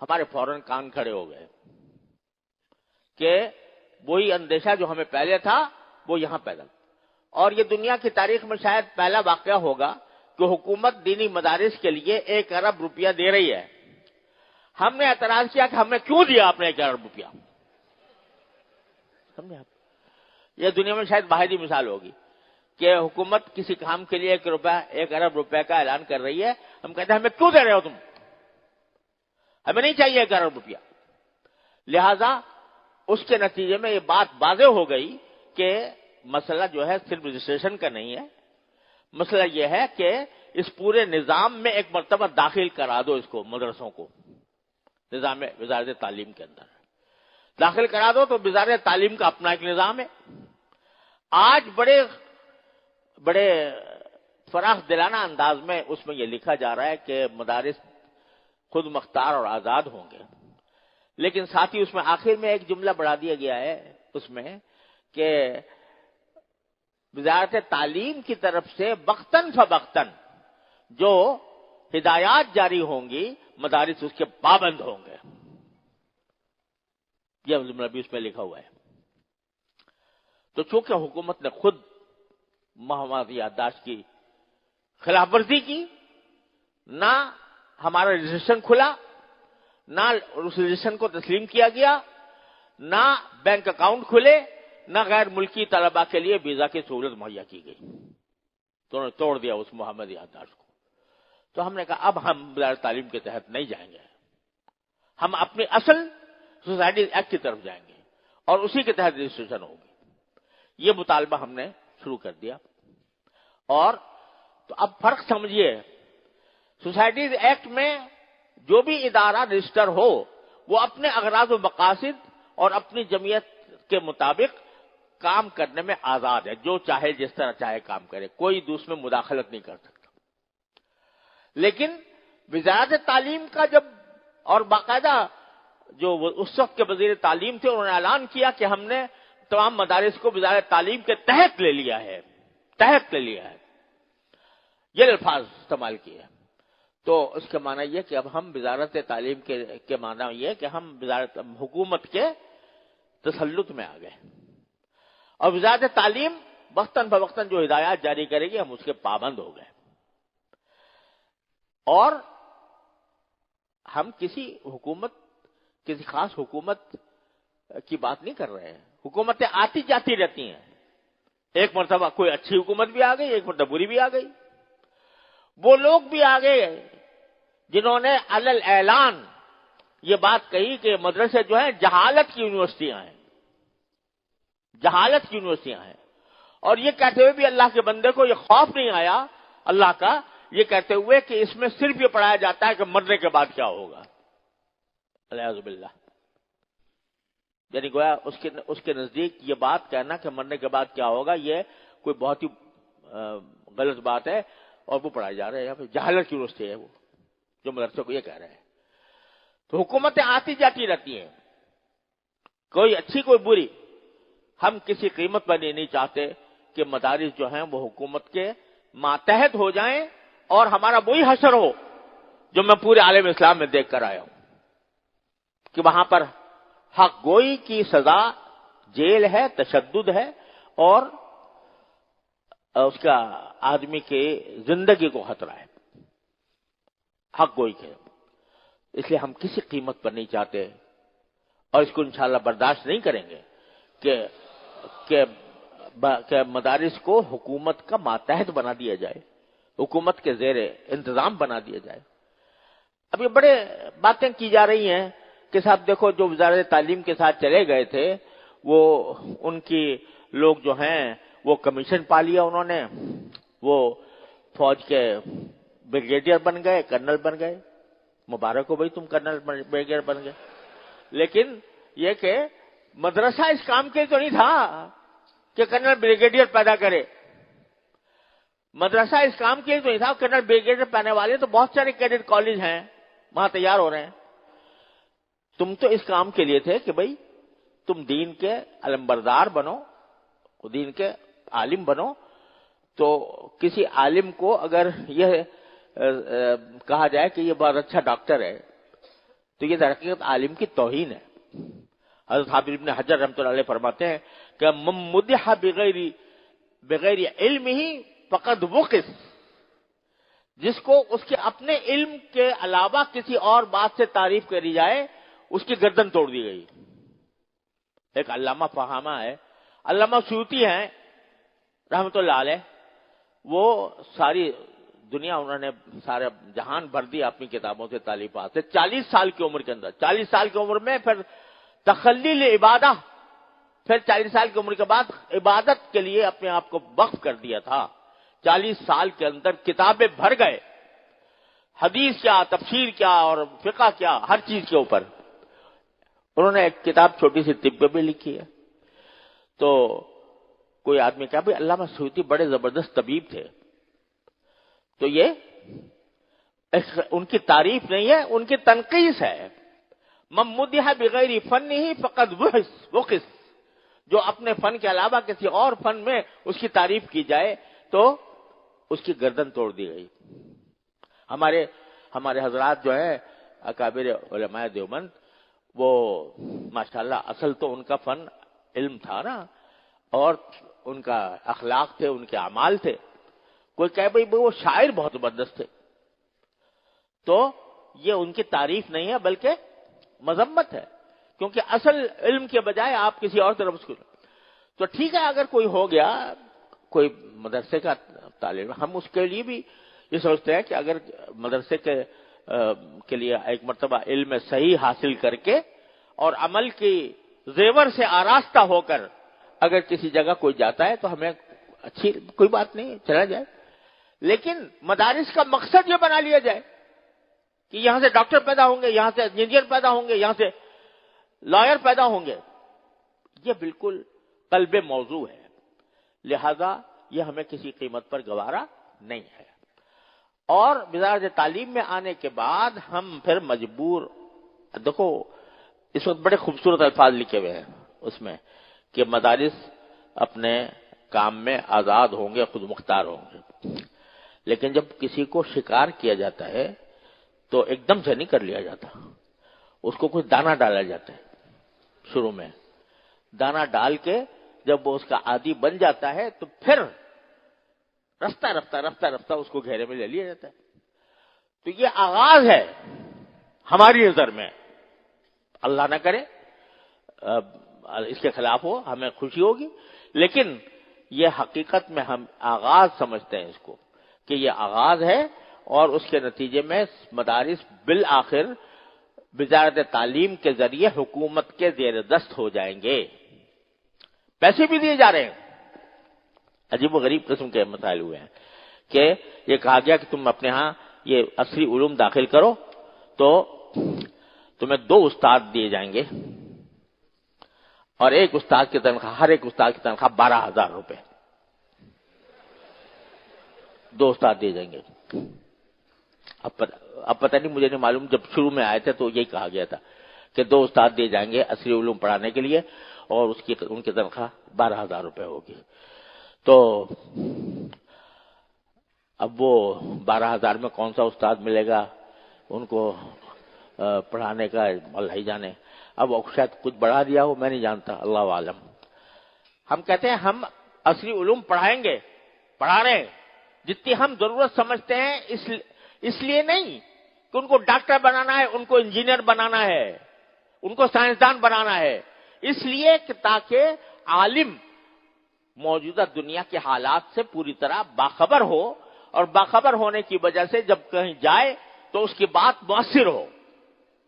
ہمارے فوراً کان کھڑے ہو گئے کہ وہی اندیشہ جو ہمیں پہلے تھا وہ یہاں پیدا، اور یہ دنیا کی تاریخ میں شاید پہلا واقعہ ہوگا کہ حکومت دینی مدارس کے لیے 1 ارب روپیہ دے رہی ہے. ہم نے اعتراض کیا کہ ہم نے کیوں دیا آپ نے 1 ارب روپیہ. یہ دنیا میں شاید واحد مثال ہوگی کہ حکومت کسی کام کے لیے 1 ارب روپے کا اعلان کر رہی ہے. ہم کہتے ہیں ہمیں کیوں دے رہے ہو تم، ہمیں نہیں چاہیے 1 ارب روپیہ. لہذا اس کے نتیجے میں یہ بات واضح ہو گئی کہ مسئلہ جو ہے صرف رجسٹریشن کا نہیں ہے، مسئلہ یہ ہے کہ اس پورے نظام میں ایک مرتبہ داخل کرا دو، اس کو مدرسوں کو نظام وزارت تعلیم کے اندر داخل کرا دو. تو وزارت تعلیم کا اپنا ایک نظام ہے. آج بڑے فراخ دلانہ انداز میں اس میں یہ لکھا جا رہا ہے کہ مدارس خود مختار اور آزاد ہوں گے، لیکن ساتھ ہی اس میں آخر میں ایک جملہ بڑھا دیا گیا ہے اس میں کہ وزارت تعلیم کی طرف سے وقتاً فوقتاً جو ہدایات جاری ہوں گی مدارس اس کے پابند ہوں گے. یہ جملہ بھی اس میں لکھا ہوا ہے. تو چونکہ حکومت نے خود ہماری یادداشت کی خلاف ورزی کی، نہ ہمارا رجسٹریشن کھلا، نہ اس رجسٹریشن کو تسلیم کیا گیا، نہ بینک اکاؤنٹ کھلے، نہ غیر ملکی طلباء کے لیے ویزا کی سہولت مہیا کی گئی، تو انہوں نے توڑ دیا اس محمد یادداشت کو. تو ہم نے کہا اب ہم وزارت تعلیم کے تحت نہیں جائیں گے، ہم اپنی اصل سوسائٹیز ایکٹ کی طرف جائیں گے اور اسی کے تحت رجسٹریشن ہوگی. یہ مطالبہ ہم نے شروع کر دیا. اور تو اب فرق سمجھیے، سوسائٹیز ایکٹ میں جو بھی ادارہ رجسٹر ہو وہ اپنے اغراض و مقاصد اور اپنی جمعیت کے مطابق کام کرنے میں آزاد ہے، جو چاہے جس طرح چاہے کام کرے، کوئی دوسرے میں مداخلت نہیں کر سکتا. لیکن وزارت تعلیم کا جب اور باقاعدہ جو اس وقت کے وزیر تعلیم تھے انہوں نے اعلان کیا کہ ہم نے تمام مدارس کو وزارت تعلیم کے تحت لے لیا ہے، یہ الفاظ استعمال کیے. تو اس کا معنی یہ کہ اب ہم وزارت تعلیم کے معنی یہ کہ ہم حکومت کے تسلط میں آ گئے، اور وزارت تعلیم وقتاً فوقتاً جو ہدایات جاری کرے گی ہم اس کے پابند ہو گئے. اور ہم کسی خاص حکومت کی بات نہیں کر رہے ہیں. حکومتیں آتی جاتی رہتی ہیں، ایک مرتبہ کوئی اچھی حکومت بھی آ گئی، ایک مرتبہ بری بھی آ گئی. وہ لوگ بھی آ گئے جنہوں نے علل اعلان یہ بات کہی کہ مدرسے جو ہیں جہالت کی یونیورسٹیاں ہیں، اور یہ کہتے ہوئے بھی اللہ کے بندے کو یہ خوف نہیں آیا اللہ کا، یہ کہتے ہوئے کہ اس میں صرف یہ پڑھایا جاتا ہے کہ مرنے کے بعد کیا ہوگا. الیاذ باللہ. یعنی گویا اس کے نزدیک یہ بات کہنا کہ مرنے کے بعد کیا ہوگا یہ کوئی بہت ہی غلط بات ہے، اور وہ پڑھائی جا رہے ہیں. جہالت کی یونیورسٹی ہے وہ جو مدرسے کو یہ کہہ رہے ہیں. تو حکومتیں آتی جاتی رہتی ہیں، کوئی اچھی کوئی بری. ہم کسی قیمت پر نہیں چاہتے کہ مدارس جو ہیں وہ حکومت کے ماتحت ہو جائیں اور ہمارا وہی حشر ہو جو میں پورے عالم اسلام میں دیکھ کر آیا ہوں کہ وہاں پر حق گوئی کی سزا جیل ہے، تشدد ہے، اور اس کا آدمی کی زندگی کو خطرہ ہے حق گوئی کے. اس لیے ہم کسی قیمت پر نہیں چاہتے اور اس کو انشاءاللہ برداشت نہیں کریں گے کہ مدارس کو حکومت کا ماتحت بنا دیا جائے، حکومت کے زیر انتظام بنا دیا جائے. اب یہ بڑے باتیں کی جا رہی ہیں کہ صاحب دیکھو جو وزارت تعلیم کے ساتھ چلے گئے تھے وہ ان کی لوگ جو ہیں وہ کمیشن پا لیا، انہوں نے وہ فوج کے بریگیڈیئر بن گئے، کرنل بن گئے. مبارک ہو بھائی، تم کرنل بریگیڈیئر بن گئے. لیکن یہ کہ مدرسہ اس کام کے تو نہیں تھا کہ کرنل بریگیڈیئر پیدا کرے. مدرسہ اس کام کے تو نہیں تھا. کرنل بریگیڈیئر پانے والے تو بہت سارے کیڈٹ کالج ہیں وہاں تیار ہو رہے ہیں. تم تو اس کام کے لیے تھے کہ بھئی تم دین کے علمبردار بنو, دین کے عالم بنو. تو کسی عالم کو اگر یہ کہا جائے کہ یہ بہت اچھا ڈاکٹر ہے تو یہ در حقیقت عالم کی توہین ہے. حضرت حافظ ابن حجر رحمۃ اللہ علیہ فرماتے ہیں کہ من مدح بغیر علم ہی فقد وقص, جس کو اس کے اپنے علم کے علاوہ کسی اور بات سے تعریف کری جائے اس کی گردن توڑ دی گئی. ایک علامہ فہامہ ہے, علامہ سیوطی ہیں رحمۃ اللہ علیہ, وہ ساری دنیا انہوں نے سارے جہان بھر دیا اپنی کتابوں سے, تالیفات سے. 40 سال کی عمر کے اندر, 40 سال کی عمر میں پھر تخلیل عبادہ, پھر 40 سال کی عمر کے بعد عبادت کے لیے اپنے آپ کو وقف کر دیا تھا. 40 سال کے اندر کتابیں بھر گئے, حدیث کیا, تفسیر کیا اور فقہ کیا, ہر چیز کے اوپر. انہوں نے ایک کتاب چھوٹی سی طب بھی لکھی ہے. تو کوئی آدمی کہا بھائی علامہ سیوطی بڑے زبردست طبیب تھے. تو یہ ان کی تعریف نہیں ہے, ان کی تنقیص ہے. من مدح بغیر فنہ فقد وقص, جو اپنے فن کے علاوہ کسی اور فن میں اس کی تعریف کی جائے تو اس کی گردن توڑ دی گئی. ہمارے حضرات جو ہیں اکابر علماء دیوبند, وہ ماشاءاللہ اصل تو ان کا فن علم تھا نا, اور ان کا اخلاق تھے, ان کے اعمال تھے. کوئی کہے بھائی وہ شاعر بہت زبردست تھے, تو یہ ان کی تعریف نہیں ہے بلکہ مذمت ہے, کیونکہ اصل علم کے بجائے آپ کسی اور طرف اس کو. تو ٹھیک ہے اگر کوئی ہو گیا کوئی مدرسے کا طالب, ہم اس کے لیے بھی یہ سوچتے ہیں کہ اگر مدرسے کے لیے ایک مرتبہ علم صحیح حاصل کر کے اور عمل کی زیور سے آراستہ ہو کر اگر کسی جگہ کوئی جاتا ہے تو ہمیں اچھی کوئی بات نہیں, چلا جائے. لیکن مدارس کا مقصد یہ بنا لیا جائے کہ یہاں سے ڈاکٹر پیدا ہوں گے, یہاں سے انجینئر پیدا ہوں گے, یہاں سے لائر پیدا ہوں گے, یہ بالکل قلب موضوع ہے. لہذا یہ ہمیں کسی قیمت پر گوارا نہیں ہے. اور وزارت تعلیم میں آنے کے بعد ہم پھر مجبور, دیکھو اس وقت بڑے خوبصورت الفاظ لکھے ہوئے ہیں اس میں کہ مدارس اپنے کام میں آزاد ہوں گے, خود مختار ہوں گے. لیکن جب کسی کو شکار کیا جاتا ہے تو ایک دم سے نہیں کر لیا جاتا, اس کو کچھ دانہ ڈالا جاتا ہے. شروع میں دانہ ڈال کے جب وہ اس کا عادی بن جاتا ہے تو پھر رفتہ رفتہ اس کو گھیرے میں لے لیا جاتا ہے. تو یہ آغاز ہے ہماری نظر میں, اللہ نہ کرے اس کے خلاف ہو, ہمیں خوشی ہوگی, لیکن یہ حقیقت میں ہم آغاز سمجھتے ہیں اس کو کہ یہ آغاز ہے, اور اس کے نتیجے میں مدارس بالآخر وزارت تعلیم کے ذریعے حکومت کے زیر دست ہو جائیں گے. پیسے بھی دیے جا رہے ہیں. عجیب و غریب قسم کے مسائل ہوئے ہیں کہ یہ کہا گیا کہ تم اپنے ہاں یہ عصری علوم داخل کرو تو تمہیں 2 استاد دیے جائیں گے, اور ایک استاد کی تنخواہ, ہر ایک استاد کی تنخواہ 12,000 روپے. 2 استاد دیے جائیں گے. اب پتہ نہیں, مجھے نہیں معلوم, جب شروع میں آئے تھے تو یہی کہا گیا تھا کہ 2 استاد دیے جائیں گے عصری علوم پڑھانے کے لیے, اور ان کی تنخواہ 12,000 روپے ہوگی. تو اب وہ 12,000 میں کون سا استاد ملے گا ان کو پڑھانے کا, اللہ ہی جانے. اب شاید کچھ بڑھا دیا ہو, میں نہیں جانتا, اللہ عالم. ہم کہتے ہیں ہم عصری علوم پڑھائیں گے, پڑھا رہے ہیں جتنی ہم ضرورت سمجھتے ہیں, اس لیے نہیں کہ ان کو ڈاکٹر بنانا ہے, ان کو انجینئر بنانا ہے, ان کو سائنسدان بنانا ہے, اس لیے کہ تاکہ عالم موجودہ دنیا کے حالات سے پوری طرح باخبر ہو, اور باخبر ہونے کی وجہ سے جب کہیں جائے تو اس کی بات مؤثر ہو,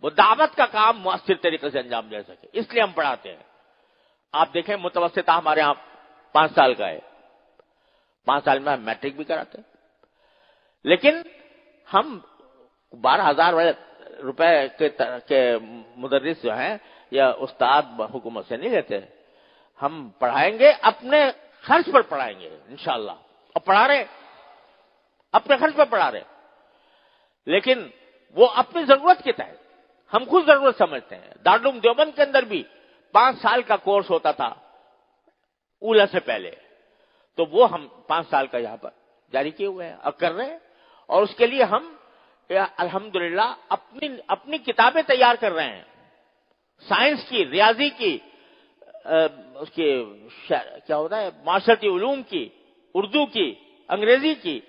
وہ دعوت کا کام مؤثر طریقے سے انجام دے سکے. اس لیے ہم پڑھاتے ہیں. آپ دیکھیں متوسطہ ہمارے ہاں 5 سال کا ہے, 5 سال میں ہم میٹرک بھی کراتے ہیں, لیکن ہم 12,000 روپے کے مدرس جو ہیں یا استاد حکومت سے نہیں لیتے. ہم پڑھائیں گے اپنے خرچ پر پڑھائیں گے انشاءاللہ, اور پڑھا رہے اپنے خرچ پر پڑھا رہے, لیکن وہ اپنی ضرورت کے تحت. ہم خود ضرورت سمجھتے ہیں. دارالعلوم دیوبند کے اندر بھی 5 سال کا کورس ہوتا تھا اولا سے پہلے, تو وہ ہم 5 سال کا یہاں پر جاری کیے ہوئے ہیں اور کر رہے ہیں. اور اس کے لیے ہم الحمدللہ اپنی کتابیں تیار کر رہے ہیں, سائنس کی, ریاضی کی, اس کی کیا ہوتا ہے معاشرتی علوم کی, اردو کی, انگریزی کی,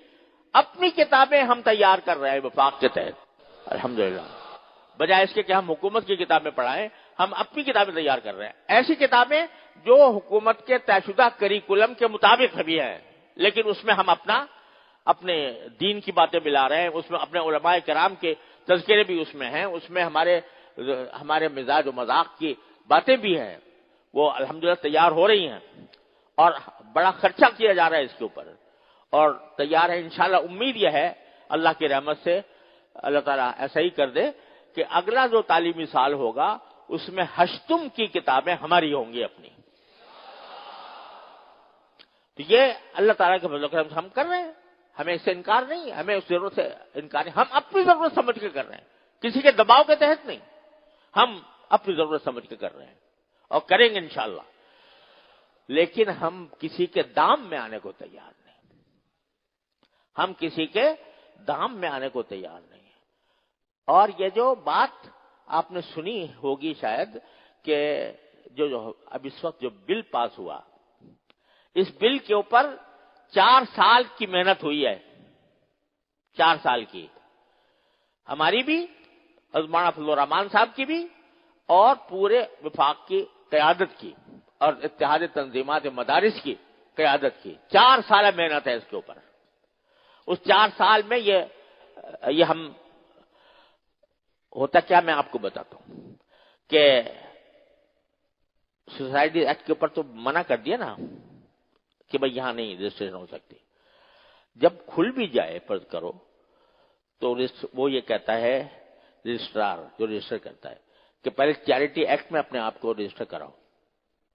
اپنی کتابیں ہم تیار کر رہے ہیں وفاق کے تحت الحمدللہ. بجائے اس کے کہ ہم حکومت کی کتابیں پڑھائیں, ہم اپنی کتابیں تیار کر رہے ہیں. ایسی کتابیں جو حکومت کے طے شدہ کریکولم کے مطابق بھی ہیں, لیکن اس میں ہم اپنے دین کی باتیں ملا رہے ہیں, اس میں اپنے علماء کرام کے تذکرے بھی اس میں ہیں, اس میں ہمارے مزاج و مذاق کی باتیں بھی ہیں. وہ الحمدللہ تیار ہو رہی ہیں اور بڑا خرچہ کیا جا رہا ہے اس کے اوپر, اور تیار ہے انشاءاللہ. امید یہ ہے اللہ کی رحمت سے اللہ تعالیٰ ایسا ہی کر دے کہ اگلا جو تعلیمی سال ہوگا اس میں ہشتم کی کتابیں ہماری ہوں گی اپنی. تو یہ اللہ تعالیٰ کے فضل و کرم سے ہم کر رہے ہیں, ہمیں اس سے انکار نہیں, ہمیں اس ضرورت سے انکار نہیں. ہم اپنی ضرورت سمجھ کے کر رہے ہیں, کسی کے دباؤ کے تحت نہیں. ہم اپنی ضرورت سمجھ کے کر رہے ہیں اور کریں گے انشاءاللہ. لیکن ہم کسی کے دام میں آنے کو تیار نہیں, ہم کسی کے دام میں آنے کو تیار نہیں. اور یہ جو بات آپ نے سنی ہوگی شاید کہ جو اب اس وقت جو بل پاس ہوا, اس بل کے اوپر 4 سال کی محنت ہوئی ہے, 4 سال کی, ہماری بھی, حضرت مولانا فضل الرحمان صاحب کی بھی, اور پورے وفاق کی قیادت کی, اور اتحاد تنظیمات مدارس کی قیادت کی. 4 سال محنت ہے اس کے اوپر. اس 4 سال میں یہ ہم ہوتا کیا, میں آپ کو بتاتا ہوں کہ سوسائٹی ایکٹ کے اوپر تو منع کر دیا نا کہ بھئی یہاں نہیں رجسٹریشن ہو سکتی. جب کھل بھی جائے فرض کرو تو وہ یہ کہتا ہے رجسٹرار جو رجسٹر کرتا ہے کہ پہلے چیریٹی ایکٹ میں اپنے آپ کو رجسٹر کراؤ.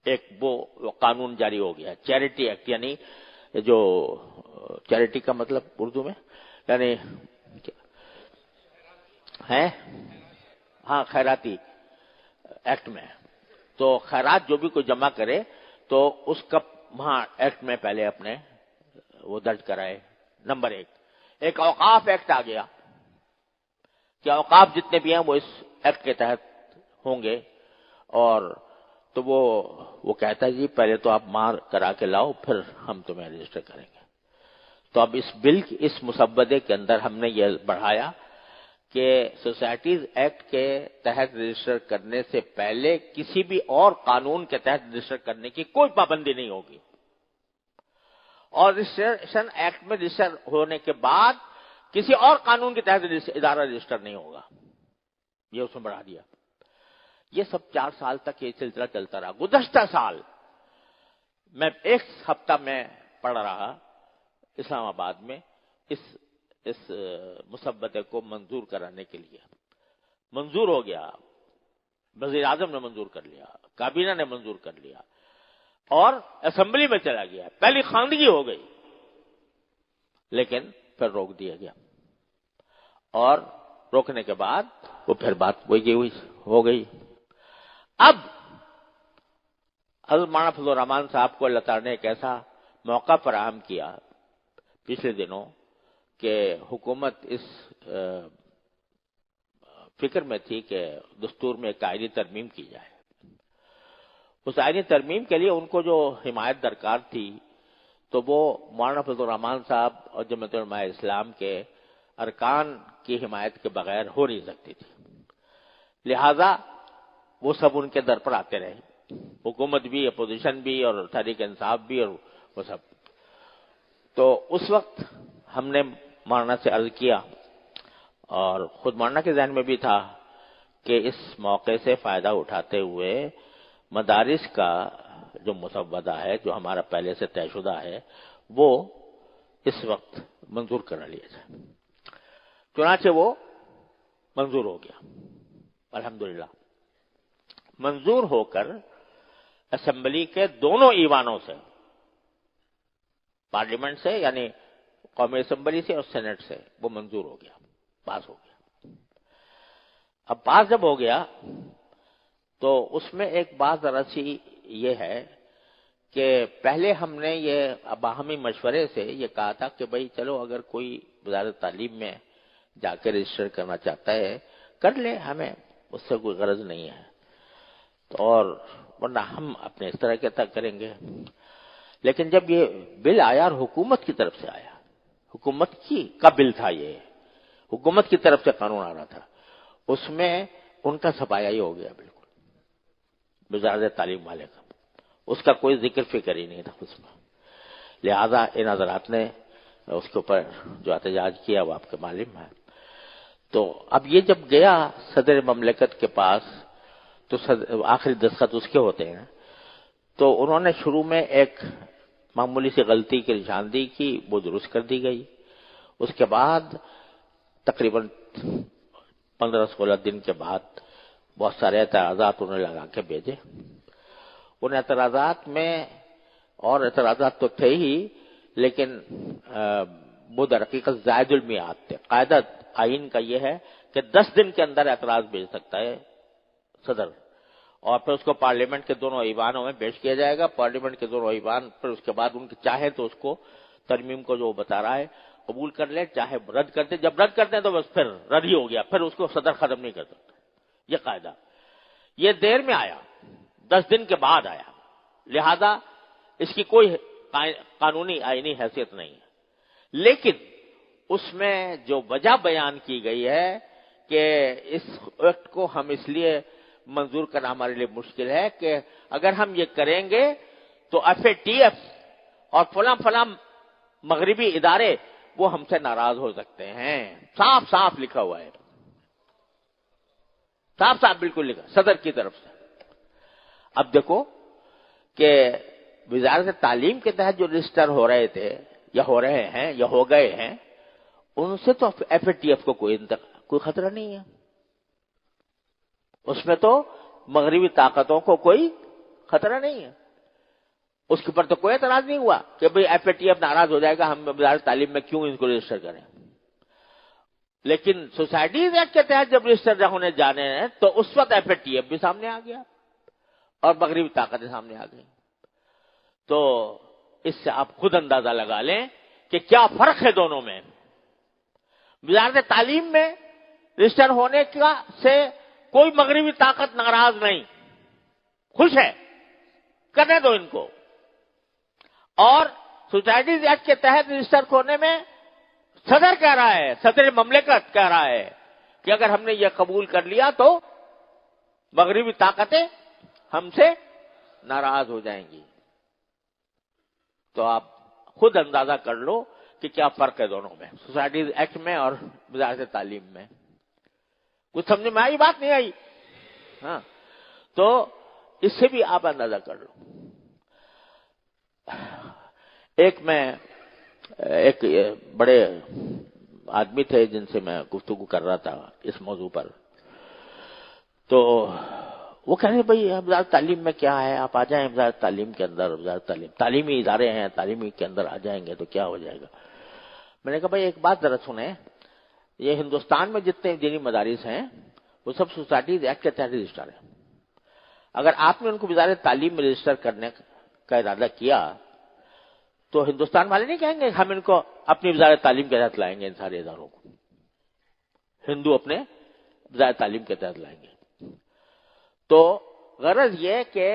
ایک وہ قانون جاری ہو گیا چیریٹی ایکٹ, یعنی جو چیریٹی کا مطلب اردو میں یعنی ہے, ہاں خیراتی ایکٹ میں. تو خیرات جو بھی کوئی جمع کرے تو اس کا وہاں ایکٹ میں پہلے اپنے وہ درج کرائے. نمبر 1. ایک اوقاف ایکٹ آ گیا کہ اوقاف جتنے بھی ہیں وہ اس ایکٹ کے تحت ہوں گے, اور تو وہ کہتا ہے جی پہلے تو آپ مار کرا کے لاؤ پھر ہم تمہیں رجسٹر کریں گے. تو اب اس بل اس مسودے کے اندر ہم نے یہ بڑھایا کہ سوسائٹیز ایکٹ کے تحت رجسٹر کرنے سے پہلے کسی بھی اور قانون کے تحت رجسٹر کرنے کی کوئی پابندی نہیں ہوگی, اور رجسٹریشن ایکٹ میں رجسٹر ہونے کے بعد کسی اور قانون کے تحت ادارہ رجسٹر نہیں ہوگا. یہ اس میں بڑھا دیا. یہ سب 4 سال تک یہ سلسلہ چلتا رہا. گزشتہ سال میں 1 ہفتہ میں پڑھ رہا اسلام آباد میں اس مسودے کو منظور کرانے کے لیے. منظور ہو گیا, وزیر اعظم نے منظور کر لیا, کابینہ نے منظور کر لیا, اور اسمبلی میں چلا گیا. پہلی خواندگی ہو گئی, لیکن پھر روک دیا گیا, اور روکنے کے بعد وہ پھر بات وہی ہو گئی. اب حضرت مولانا فضل الرحمان صاحب کو اللہ تعالیٰ نے ایک ایسا موقع فراہم کیا پچھلے دنوں کہ حکومت اس فکر میں تھی کہ دستور میں ایک آئینی ترمیم کی جائے. اس آئینی ترمیم کے لیے ان کو جو حمایت درکار تھی تو وہ مولانا فضل الرحمان صاحب اور جمعیت علماء اسلام کے ارکان کی حمایت کے بغیر ہو نہیں سکتی تھی. لہذا وہ سب ان کے در پر آتے رہے, حکومت بھی, اپوزیشن بھی, اور تحریک انصاف بھی, اور وہ سب. تو اس وقت ہم نے مولانا سے عرض کیا, اور خود مولانا کے ذہن میں بھی تھا کہ اس موقع سے فائدہ اٹھاتے ہوئے مدارس کا جو مسودہ ہے جو ہمارا پہلے سے طے شدہ ہے وہ اس وقت منظور کرا لیا جائے. چنانچہ وہ منظور ہو گیا الحمدللہ. منظور ہو کر اسمبلی کے دونوں ایوانوں سے، پارلیمنٹ سے یعنی قومی اسمبلی سے اور سینٹ سے، وہ منظور ہو گیا، پاس ہو گیا۔ اب پاس جب ہو گیا تو اس میں ایک بات ذرا سی یہ ہے کہ پہلے ہم نے یہ باہمی مشورے سے یہ کہا تھا کہ بھئی چلو اگر کوئی وزارت تعلیم میں جا کے رجسٹر کرنا چاہتا ہے کر لے، ہمیں اس سے کوئی غرض نہیں ہے، تو اور ورنہ ہم اپنے اس طرح کے تک کریں گے۔ لیکن جب یہ بل آیا اور حکومت کی طرف سے آیا، حکومت کا بل تھا، یہ حکومت کی طرف سے قانون آ رہا تھا، اس میں ان کا سفایا ہی ہو گیا بالکل، وزارت تعلیم والے کا، اس کا کوئی ذکر فکر ہی نہیں تھا اس میں۔ لہذا ان حضرات نے اس کے اوپر جو احتجاج کیا وہ آپ کے معلوم ہے۔ تو اب یہ جب گیا صدر مملکت کے پاس تو آخری دستخط اس کے ہوتے ہیں، تو انہوں نے شروع میں ایک معمولی سی غلطی کی نشاندہی کی، وہ درست کر دی گئی۔ اس کے بعد تقریباً 15-16 دن کے بعد بہت سارے اعتراضات انہوں نے لگا کے بھیجے۔ ان اعتراضات میں اور اعتراضات تو تھے ہی، لیکن وہ در حقیقت زائد المیعاد تھے۔ قاعدہ آئین کا یہ ہے کہ 10 دن کے اندر اعتراض بھیج سکتا ہے صدر، اور پھر اس کو پارلیمنٹ کے دونوں ایوانوں میں پیش کیا جائے گا۔ پارلیمنٹ کے دونوں ایوان پھر اس کے بعد ان کے چاہے تو اس کو ترمیم کو جو وہ بتا رہا ہے قبول کر لے، چاہے رد کرتے، جب رد کرتے ہیں تو بس پھر رد ہی ہو گیا، پھر اس کو صدر ختم نہیں کر سکتا۔ یہ قاعدہ یہ دیر میں آیا، 10 دن کے بعد آیا، لہذا اس کی کوئی قانونی آئینی حیثیت نہیں ہے۔ لیکن اس میں جو وجہ بیان کی گئی ہے کہ اس ایکٹ کو ہم اس لیے منظور کرنا ہمارے لیے مشکل ہے کہ اگر ہم یہ کریں گے تو FATF اور فلاں فلاں مغربی ادارے وہ ہم سے ناراض ہو سکتے ہیں۔ صاف صاف لکھا ہوا ہے، صاف صاف بالکل لکھا صدر کی طرف سے۔ اب دیکھو کہ وزارت تعلیم کے تحت جو رجسٹر ہو رہے تھے یا ہو رہے ہیں یا ہو گئے ہیں، ان سے تو FATF کو کوئی خطرہ نہیں ہے، اس میں تو مغربی طاقتوں کو کوئی خطرہ نہیں ہے، اس کے اوپر تو کوئی اعتراض نہیں ہوا کہ بھئی FATF ناراض ہو جائے گا، ہم وزارت تعلیم میں کیوں ان کو رجسٹر کریں۔ لیکن سوسائٹیز ایکٹ کے تحت جب رجسٹر ہونے جانے ہیں تو اس وقت FATF بھی سامنے آ گیا اور مغربی طاقتیں سامنے آ گئی۔ تو اس سے آپ خود اندازہ لگا لیں کہ کیا فرق ہے دونوں میں۔ وزارت تعلیم میں رجسٹر ہونے کا سے کوئی مغربی طاقت ناراض نہیں، خوش ہے، کرنے دو ان کو۔ اور سوسائٹیز ایکٹ کے تحت رجسٹر ہونے میں صدر کہہ رہا ہے، صدر مملکت کہہ رہا ہے کہ اگر ہم نے یہ قبول کر لیا تو مغربی طاقتیں ہم سے ناراض ہو جائیں گی۔ تو آپ خود اندازہ کر لو کہ کیا فرق ہے دونوں میں، سوسائٹیز ایکٹ میں اور وزارت تعلیم میں۔ کچھ سمجھ میں آئی بات نہیں آئی؟ ہاں، تو اس سے بھی آپ اندازہ کر لو۔ ایک بڑے آدمی تھے جن سے میں گفتگو کر رہا تھا اس موضوع پر، تو وہ کہہ رہے بھائی وزارت تعلیم میں کیا ہے، آپ آ جائیں وزارت تعلیم کے اندر، وزارت تعلیمی ادارے ہیں، تعلیمی کے اندر آ جائیں گے تو کیا ہو جائے گا۔ میں نے کہا بھائی ایک بات ذرا سنیں، یہ ہندوستان میں جتنے دینی مدارس ہیں وہ سب سوسائٹیز ایکٹ کے تحت رجسٹر ہیں۔ اگر آپ نے ان کو وزارت تعلیم میں رجسٹر کرنے کا ارادہ کیا تو ہندوستان والے نہیں کہیں گے ہم ان کو اپنی وزارت تعلیم کے تحت لائیں گے، ان سارے اداروں کو ہندو اپنے وزارت تعلیم کے تحت لائیں گے۔ تو غرض یہ کہ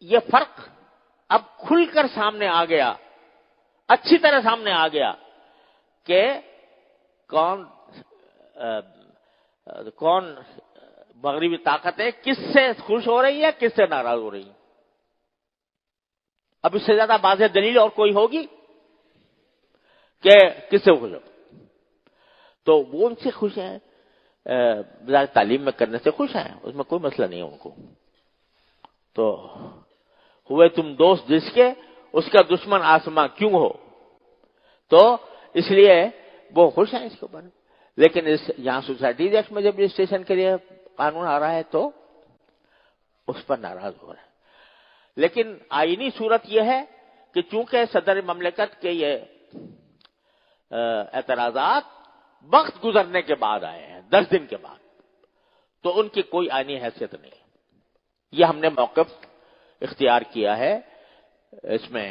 یہ فرق اب کھل کر سامنے آ گیا، اچھی طرح سامنے آ گیا کہ کون مغربی طاقتیں کس سے خوش ہو رہی ہے، کس سے ناراض ہو رہی ہیں۔ اب اس سے زیادہ واضح دلیل اور کوئی ہوگی کہ کس سے خوش ہو؟ تو وہ ان سے خوش ہیں، وزارت تعلیم میں کرنے سے خوش ہیں، اس میں کوئی مسئلہ نہیں ہے ان کو۔ تو ہوئے تم دوست جس کے، اس کا دشمن آسماں کیوں ہو، تو اس لیے وہ خوش ہیں اس کے اوپر۔ لیکن یہاں سوسائٹیز ایکٹ میں جب رجسٹریشن کے لیے قانون آ رہا ہے تو اس پر ناراض ہو رہے ہیں. لیکن آئینی صورت یہ ہے کہ چونکہ صدر مملکت کے یہ اعتراضات وقت گزرنے کے بعد آئے ہیں، 10 دن کے بعد، تو ان کی کوئی آئینی حیثیت نہیں. یہ ہم نے موقف اختیار کیا ہے اس میں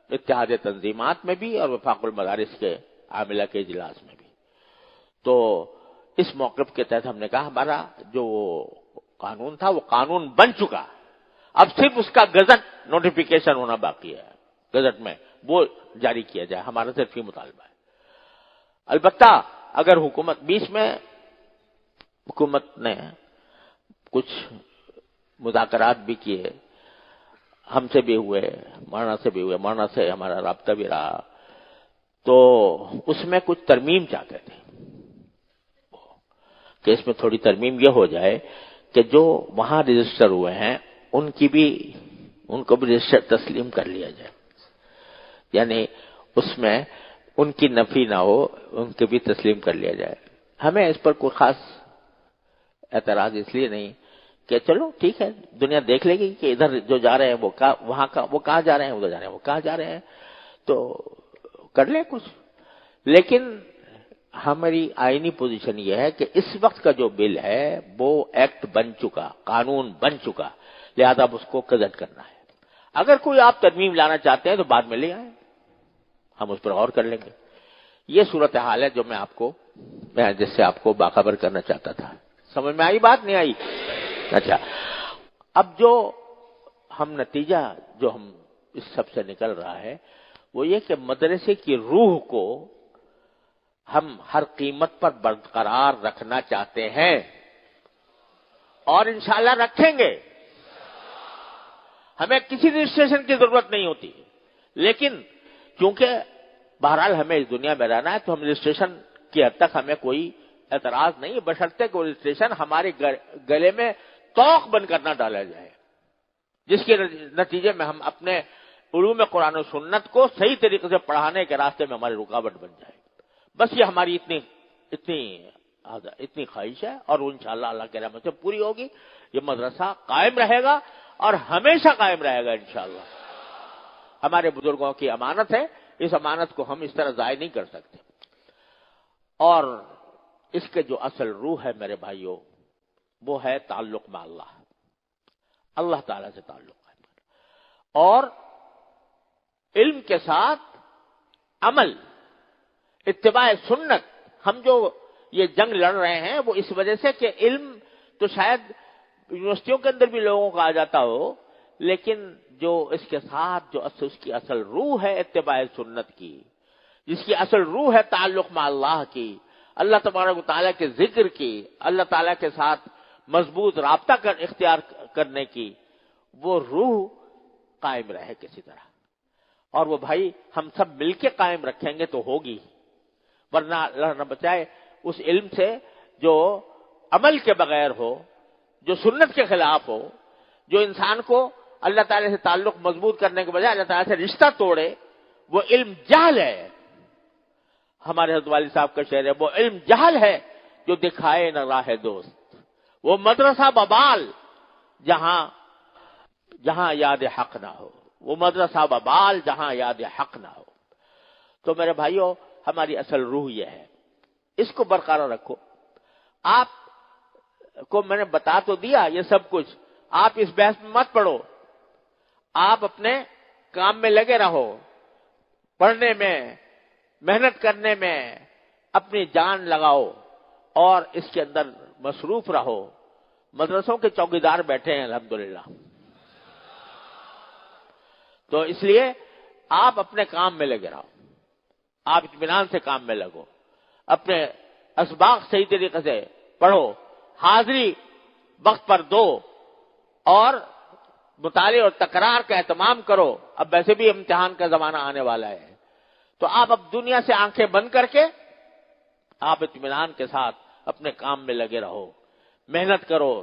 اتحاد تنظیمات میں بھی اور وفاق المدارس کے عاملہ کے اجلاس میں بھی. تو اس موقف کے تحت ہم نے کہا ہمارا جو قانون تھا وہ قانون بن چکا، اب صرف اس کا گزٹ نوٹیفیکیشن ہونا باقی ہے، گزٹ میں وہ جاری کیا جائے، ہمارا صرف یہ مطالبہ ہے. البتہ اگر حکومت بیچ میں حکومت نے کچھ مذاکرات بھی کیے، ہم سے بھی ہوئے، مولانا سے بھی ہوئے، مولانا سے ہمارا رابطہ بھی رہا، تو اس میں کچھ ترمیم چاہتے تھے کہ اس میں تھوڑی ترمیم یہ ہو جائے کہ جو وہاں رجسٹر ہوئے ہیں ان کو بھی رجسٹر تسلیم کر لیا جائے، یعنی اس میں ان کی نفی نہ ہو، ان کے بھی تسلیم کر لیا جائے. ہمیں اس پر کوئی خاص اعتراض اس لیے نہیں کہ چلو ٹھیک ہے، دنیا دیکھ لے گی کہ ادھر جو جا رہے ہیں وہ کہاں جا رہے ہیں، ادھر جا رہے ہیں وہ کہاں جا رہے ہیں، تو کر لیں کچھ. لیکن ہماری آئینی پوزیشن یہ ہے کہ اس وقت کا جو بل ہے وہ ایکٹ بن چکا، قانون بن چکا، لہذا اب اس کو گزٹ کرنا ہے. اگر کوئی آپ ترمیم لانا چاہتے ہیں تو بعد میں لے آئیں، ہم اس پر غور کر لیں گے. یہ صورتحال ہے جو میں جس سے آپ کو باخبر کرنا چاہتا تھا. سمجھ میں آئی بات؟ نہیں آئی؟ اچھا، اب جو نتیجہ جو ہم اس سب سے نکل رہا ہے وہ یہ کہ مدرسے کی روح کو ہم ہر قیمت پر برقرار رکھنا چاہتے ہیں اور انشاءاللہ رکھیں گے. ہمیں کسی رجسٹریشن کی ضرورت نہیں ہوتی، لیکن کیونکہ بہرحال ہمیں اس دنیا میں رہنا ہے تو ہم رجسٹریشن کی حد تک ہمیں کوئی اعتراض نہیں، بشرطے کہ رجسٹریشن ہمارے گلے میں توق بن کر نہ ڈالا جائے، جس کے نتیجے میں ہم اپنے علوم قرآن و سنت کو صحیح طریقے سے پڑھانے کے راستے میں ہماری رکاوٹ بن جائے. بس یہ ہماری اتنی خواہش ہے اور انشاءاللہ اللہ کے رحمت سے پوری ہوگی. یہ مدرسہ قائم رہے گا اور ہمیشہ قائم رہے گا انشاءاللہ. ہمارے بزرگوں کی امانت ہے، اس امانت کو ہم اس طرح ضائع نہیں کر سکتے. اور اس کے جو اصل روح ہے میرے بھائیوں وہ ہے تعلق میں اللہ تعالیٰ سے تعلق ہے، اور علم کے ساتھ عمل، اتباع سنت. ہم جو یہ جنگ لڑ رہے ہیں وہ اس وجہ سے کہ علم تو شاید یونیورسٹیوں کے اندر بھی لوگوں کا آ جاتا ہو، لیکن جو اس کے ساتھ جو اس کی اصل روح ہے اتباع سنت کی، جس کی اصل روح ہے تعلق مع اللہ کی، اللہ تبارک و تعالیٰ کے ذکر کی، اللہ تعالیٰ کے ساتھ مضبوط رابطہ اختیار کرنے کی، وہ روح قائم رہے کسی طرح. اور وہ بھائی ہم سب مل کے قائم رکھیں گے تو ہوگی، ورنہ اللہ نہ بچائے اس علم سے جو عمل کے بغیر ہو، جو سنت کے خلاف ہو، جو انسان کو اللہ تعالیٰ سے تعلق مضبوط کرنے کے بجائے اللہ تعالیٰ سے رشتہ توڑے، وہ علم جہل ہے. ہمارے حضرت والی صاحب کا شعر ہے، وہ علم جہل ہے جو دکھائے نہ راہ دوست، وہ مدرسہ ببال جہاں یاد حق نہ ہو، وہ مدرسہ ببال جہاں یاد حق نہ ہو. تو میرے بھائیوں ہماری اصل روح یہ ہے، اس کو برقرار رکھو. آپ کو میں نے بتا تو دیا یہ سب کچھ، آپ اس بحث میں مت پڑو، آپ اپنے کام میں لگے رہو، پڑھنے میں، محنت کرنے میں اپنی جان لگاؤ اور اس کے اندر مصروف رہو. مدرسوں کے چوکیدار بیٹھے ہیں الحمدللہ، تو اس لیے آپ اپنے کام میں لگے رہو، آپ اطمینان سے کام میں لگو، اپنے اسباق صحیح طریقے سے پڑھو، حاضری وقت پر دو اور مطالعے اور تکرار کا اہتمام کرو. اب ویسے بھی امتحان کا زمانہ آنے والا ہے، تو آپ اب دنیا سے آنکھیں بند کر کے آپ اطمینان کے ساتھ اپنے کام میں لگے رہو، محنت کرو،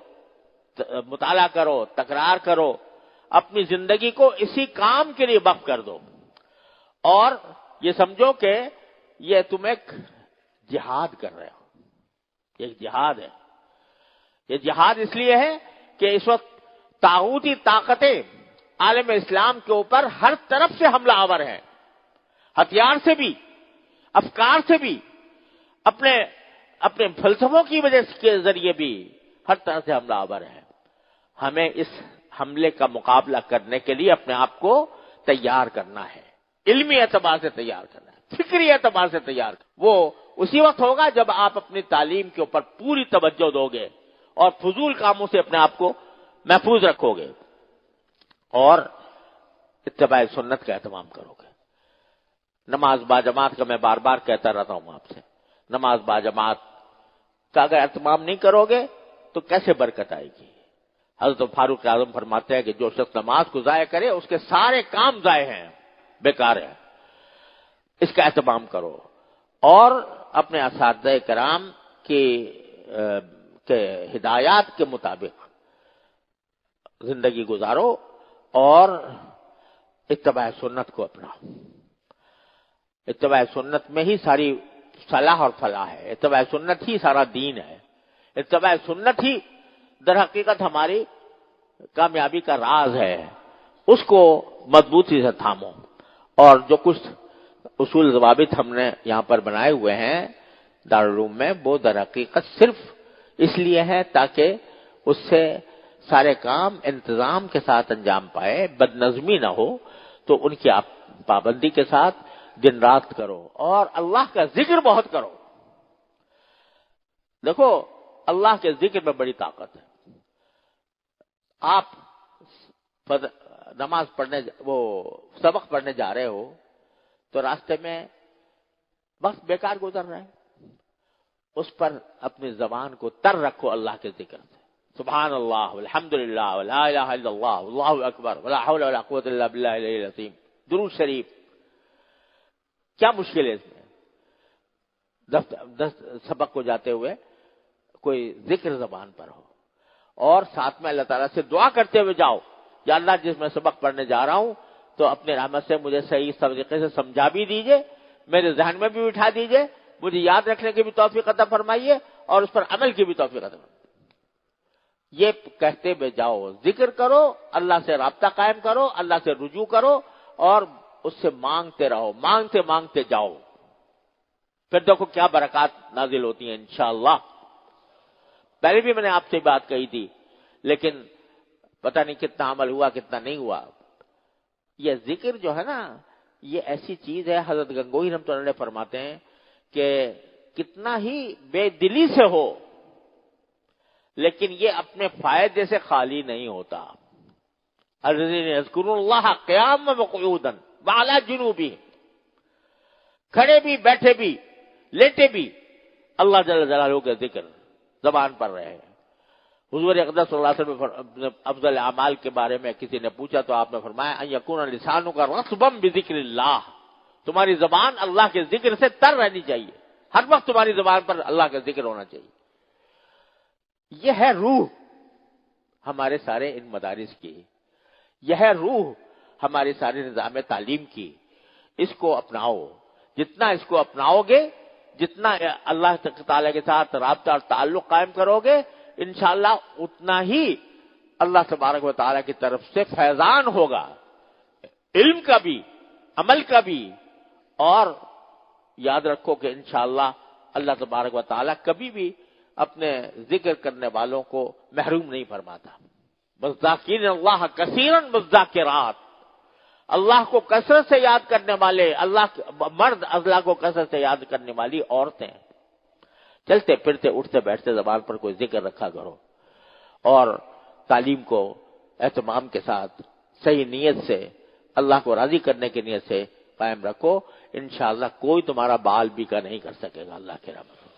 مطالعہ کرو، تکرار کرو، اپنی زندگی کو اسی کام کے لیے وقف کر دو. اور یہ سمجھو کہ یہ تم ایک جہاد کر رہے ہو، ایک جہاد ہے. یہ جہاد اس لیے ہے کہ اس وقت طاغوتی طاقتیں عالم اسلام کے اوپر ہر طرف سے حملہ آور ہیں، ہتھیار سے بھی، افکار سے بھی، اپنے فلسفوں کی وجہ کے ذریعے بھی ہر طرح سے حملہ آور ہے۔ ہمیں اس حملے کا مقابلہ کرنے کے لیے اپنے آپ کو تیار کرنا ہے، علمی اعتبار سے تیار کرنا ہے، فکری اعتبار سے تیار کرنا۔ وہ اسی وقت ہوگا جب آپ اپنی تعلیم کے اوپر پوری توجہ دو گے اور فضول کاموں سے اپنے آپ کو محفوظ رکھو گے اور اتباع سنت کا اہتمام کرو گے۔ نماز باجماعت کا میں بار بار کہتا رہتا ہوں آپ سے، نماز باجماعت کا اگر اہتمام نہیں کرو گے تو کیسے برکت آئے گی؟ حضرت فاروق اعظم فرماتے ہیں کہ جو شخص نماز کو ضائع کرے اس کے سارے کام ضائع ہیں، بیکار ہے۔ اس کا اہتمام کرو اور اپنے اساتذہ کرام کے ہدایات کے مطابق زندگی گزارو اور اتباع سنت کو اپناؤ۔ اتباع سنت میں ہی ساری صلاح اور فلاح ہے، اتباع سنت ہی سارا دین ہے، اتباع سنت ہی در حقیقت ہماری کامیابی کا راز ہے۔ اس کو مضبوطی سے تھامو اور جو کچھ اصول ضوابط ہم نے یہاں پر بنائے ہوئے ہیں دارالعلوم میں، وہ در حقیقت صرف اس لیے ہے تاکہ اس سے سارے کام انتظام کے ساتھ انجام پائے، بد نظمی نہ ہو، تو ان کی آپ پابندی کے ساتھ دن رات کرو اور اللہ کا ذکر بہت کرو۔ دیکھو اللہ کے ذکر میں بڑی طاقت ہے۔ آپ نماز پڑھنے سبق پڑھنے جا رہے ہو تو راستے میں وقت بیکار گزر رہا ہے، اس پر اپنی زبان کو تر رکھو اللہ کے ذکر سے، سبحان اللہ والحمدللہ ولا الہ الا اللہ واللہ اکبر ولا حول ولا قوت الا باللہ العلی العظیم، درود شریف۔ کیا مشکل ہے اس میں؟ سبق کو جاتے ہوئے کوئی ذکر زبان پر ہو اور ساتھ میں اللہ تعالیٰ سے دعا کرتے ہوئے جاؤ، یا اللہ جس میں سبق پڑھنے جا رہا ہوں تو اپنے رحمت سے مجھے صحیح طریقے سے سمجھا بھی دیجئے، میرے ذہن میں بھی بٹھا دیجئے، مجھے یاد رکھنے کی بھی توفیق عطا فرمائیے اور اس پر عمل کی بھی توفیق عطا فرمائیے۔ یہ کہتے ہوئے جاؤ، ذکر کرو، اللہ سے رابطہ قائم کرو، اللہ سے رجوع کرو اور اس سے مانگتے رہو، مانگتے مانگتے جاؤ، پھر دیکھو کیا برکات نازل ہوتی ہیں انشاءاللہ۔ پہلے بھی میں نے آپ سے بات کہی تھی لیکن پتہ نہیں کتنا عمل ہوا کتنا نہیں ہوا۔ یہ ذکر جو ہے نا، یہ ایسی چیز ہے، حضرت گنگوہی رحمۃ اللہ علیہ فرماتے ہیں کہ کتنا ہی بے دلی سے ہو لیکن یہ اپنے فائدے سے خالی نہیں ہوتا۔ الذین یذکرون اللہ قیاما وقعودا وعلی جنوبہم، کھڑے بھی، بیٹھے بھی، لیٹے بھی اللہ جل جلالہ کے ذکر زبان پر رہے ہیں۔ حضور اقدس صلی اللہ علیہ وسلم افضل اعمال کے بارے میں کسی نے پوچھا تو آپ نے فرمایا ان یکون لسانک رطبا بذکر اللہ، تمہاری زبان اللہ کے ذکر سے تر رہنی چاہیے، ہر وقت تمہاری زبان پر اللہ کا ذکر ہونا چاہیے۔ یہ ہے روح ہمارے سارے ان مدارس کی، یہ ہے روح ہمارے سارے نظام تعلیم کی۔ اس کو اپناؤ، جتنا اس کو اپناؤ گے، جتنا اللہ تعالیٰ کے ساتھ رابطہ اور تعلق قائم کرو گے، انشاءاللہ اتنا ہی اللہ تبارک و تعالیٰ کی طرف سے فیضان ہوگا، علم کا بھی، عمل کا بھی۔ اور یاد رکھو کہ انشاءاللہ اللہ تبارک و تعالیٰ کبھی بھی اپنے ذکر کرنے والوں کو محروم نہیں فرماتا۔ والذاکرین اللہ کثیرا والذاکرات، اللہ کو کثرت سے یاد کرنے والے، مرد اللہ کو کثرت سے یاد کرنے والی عورتیں، چلتے پھرتے اٹھتے بیٹھتے زبان پر کوئی ذکر رکھا کرو اور تعلیم کو اہتمام کے ساتھ صحیح نیت سے اللہ کو راضی کرنے کی نیت سے قائم رکھو، انشاءاللہ کوئی تمہارا بال بیکا نہیں کر سکے گا اللہ کے رحمت سے۔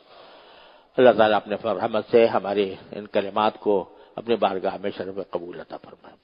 اللہ تعالیٰ اپنے رحمت سے ہمارے ان کلمات کو اپنے بارگاہ میں شرف قبول عطا فرمائے۔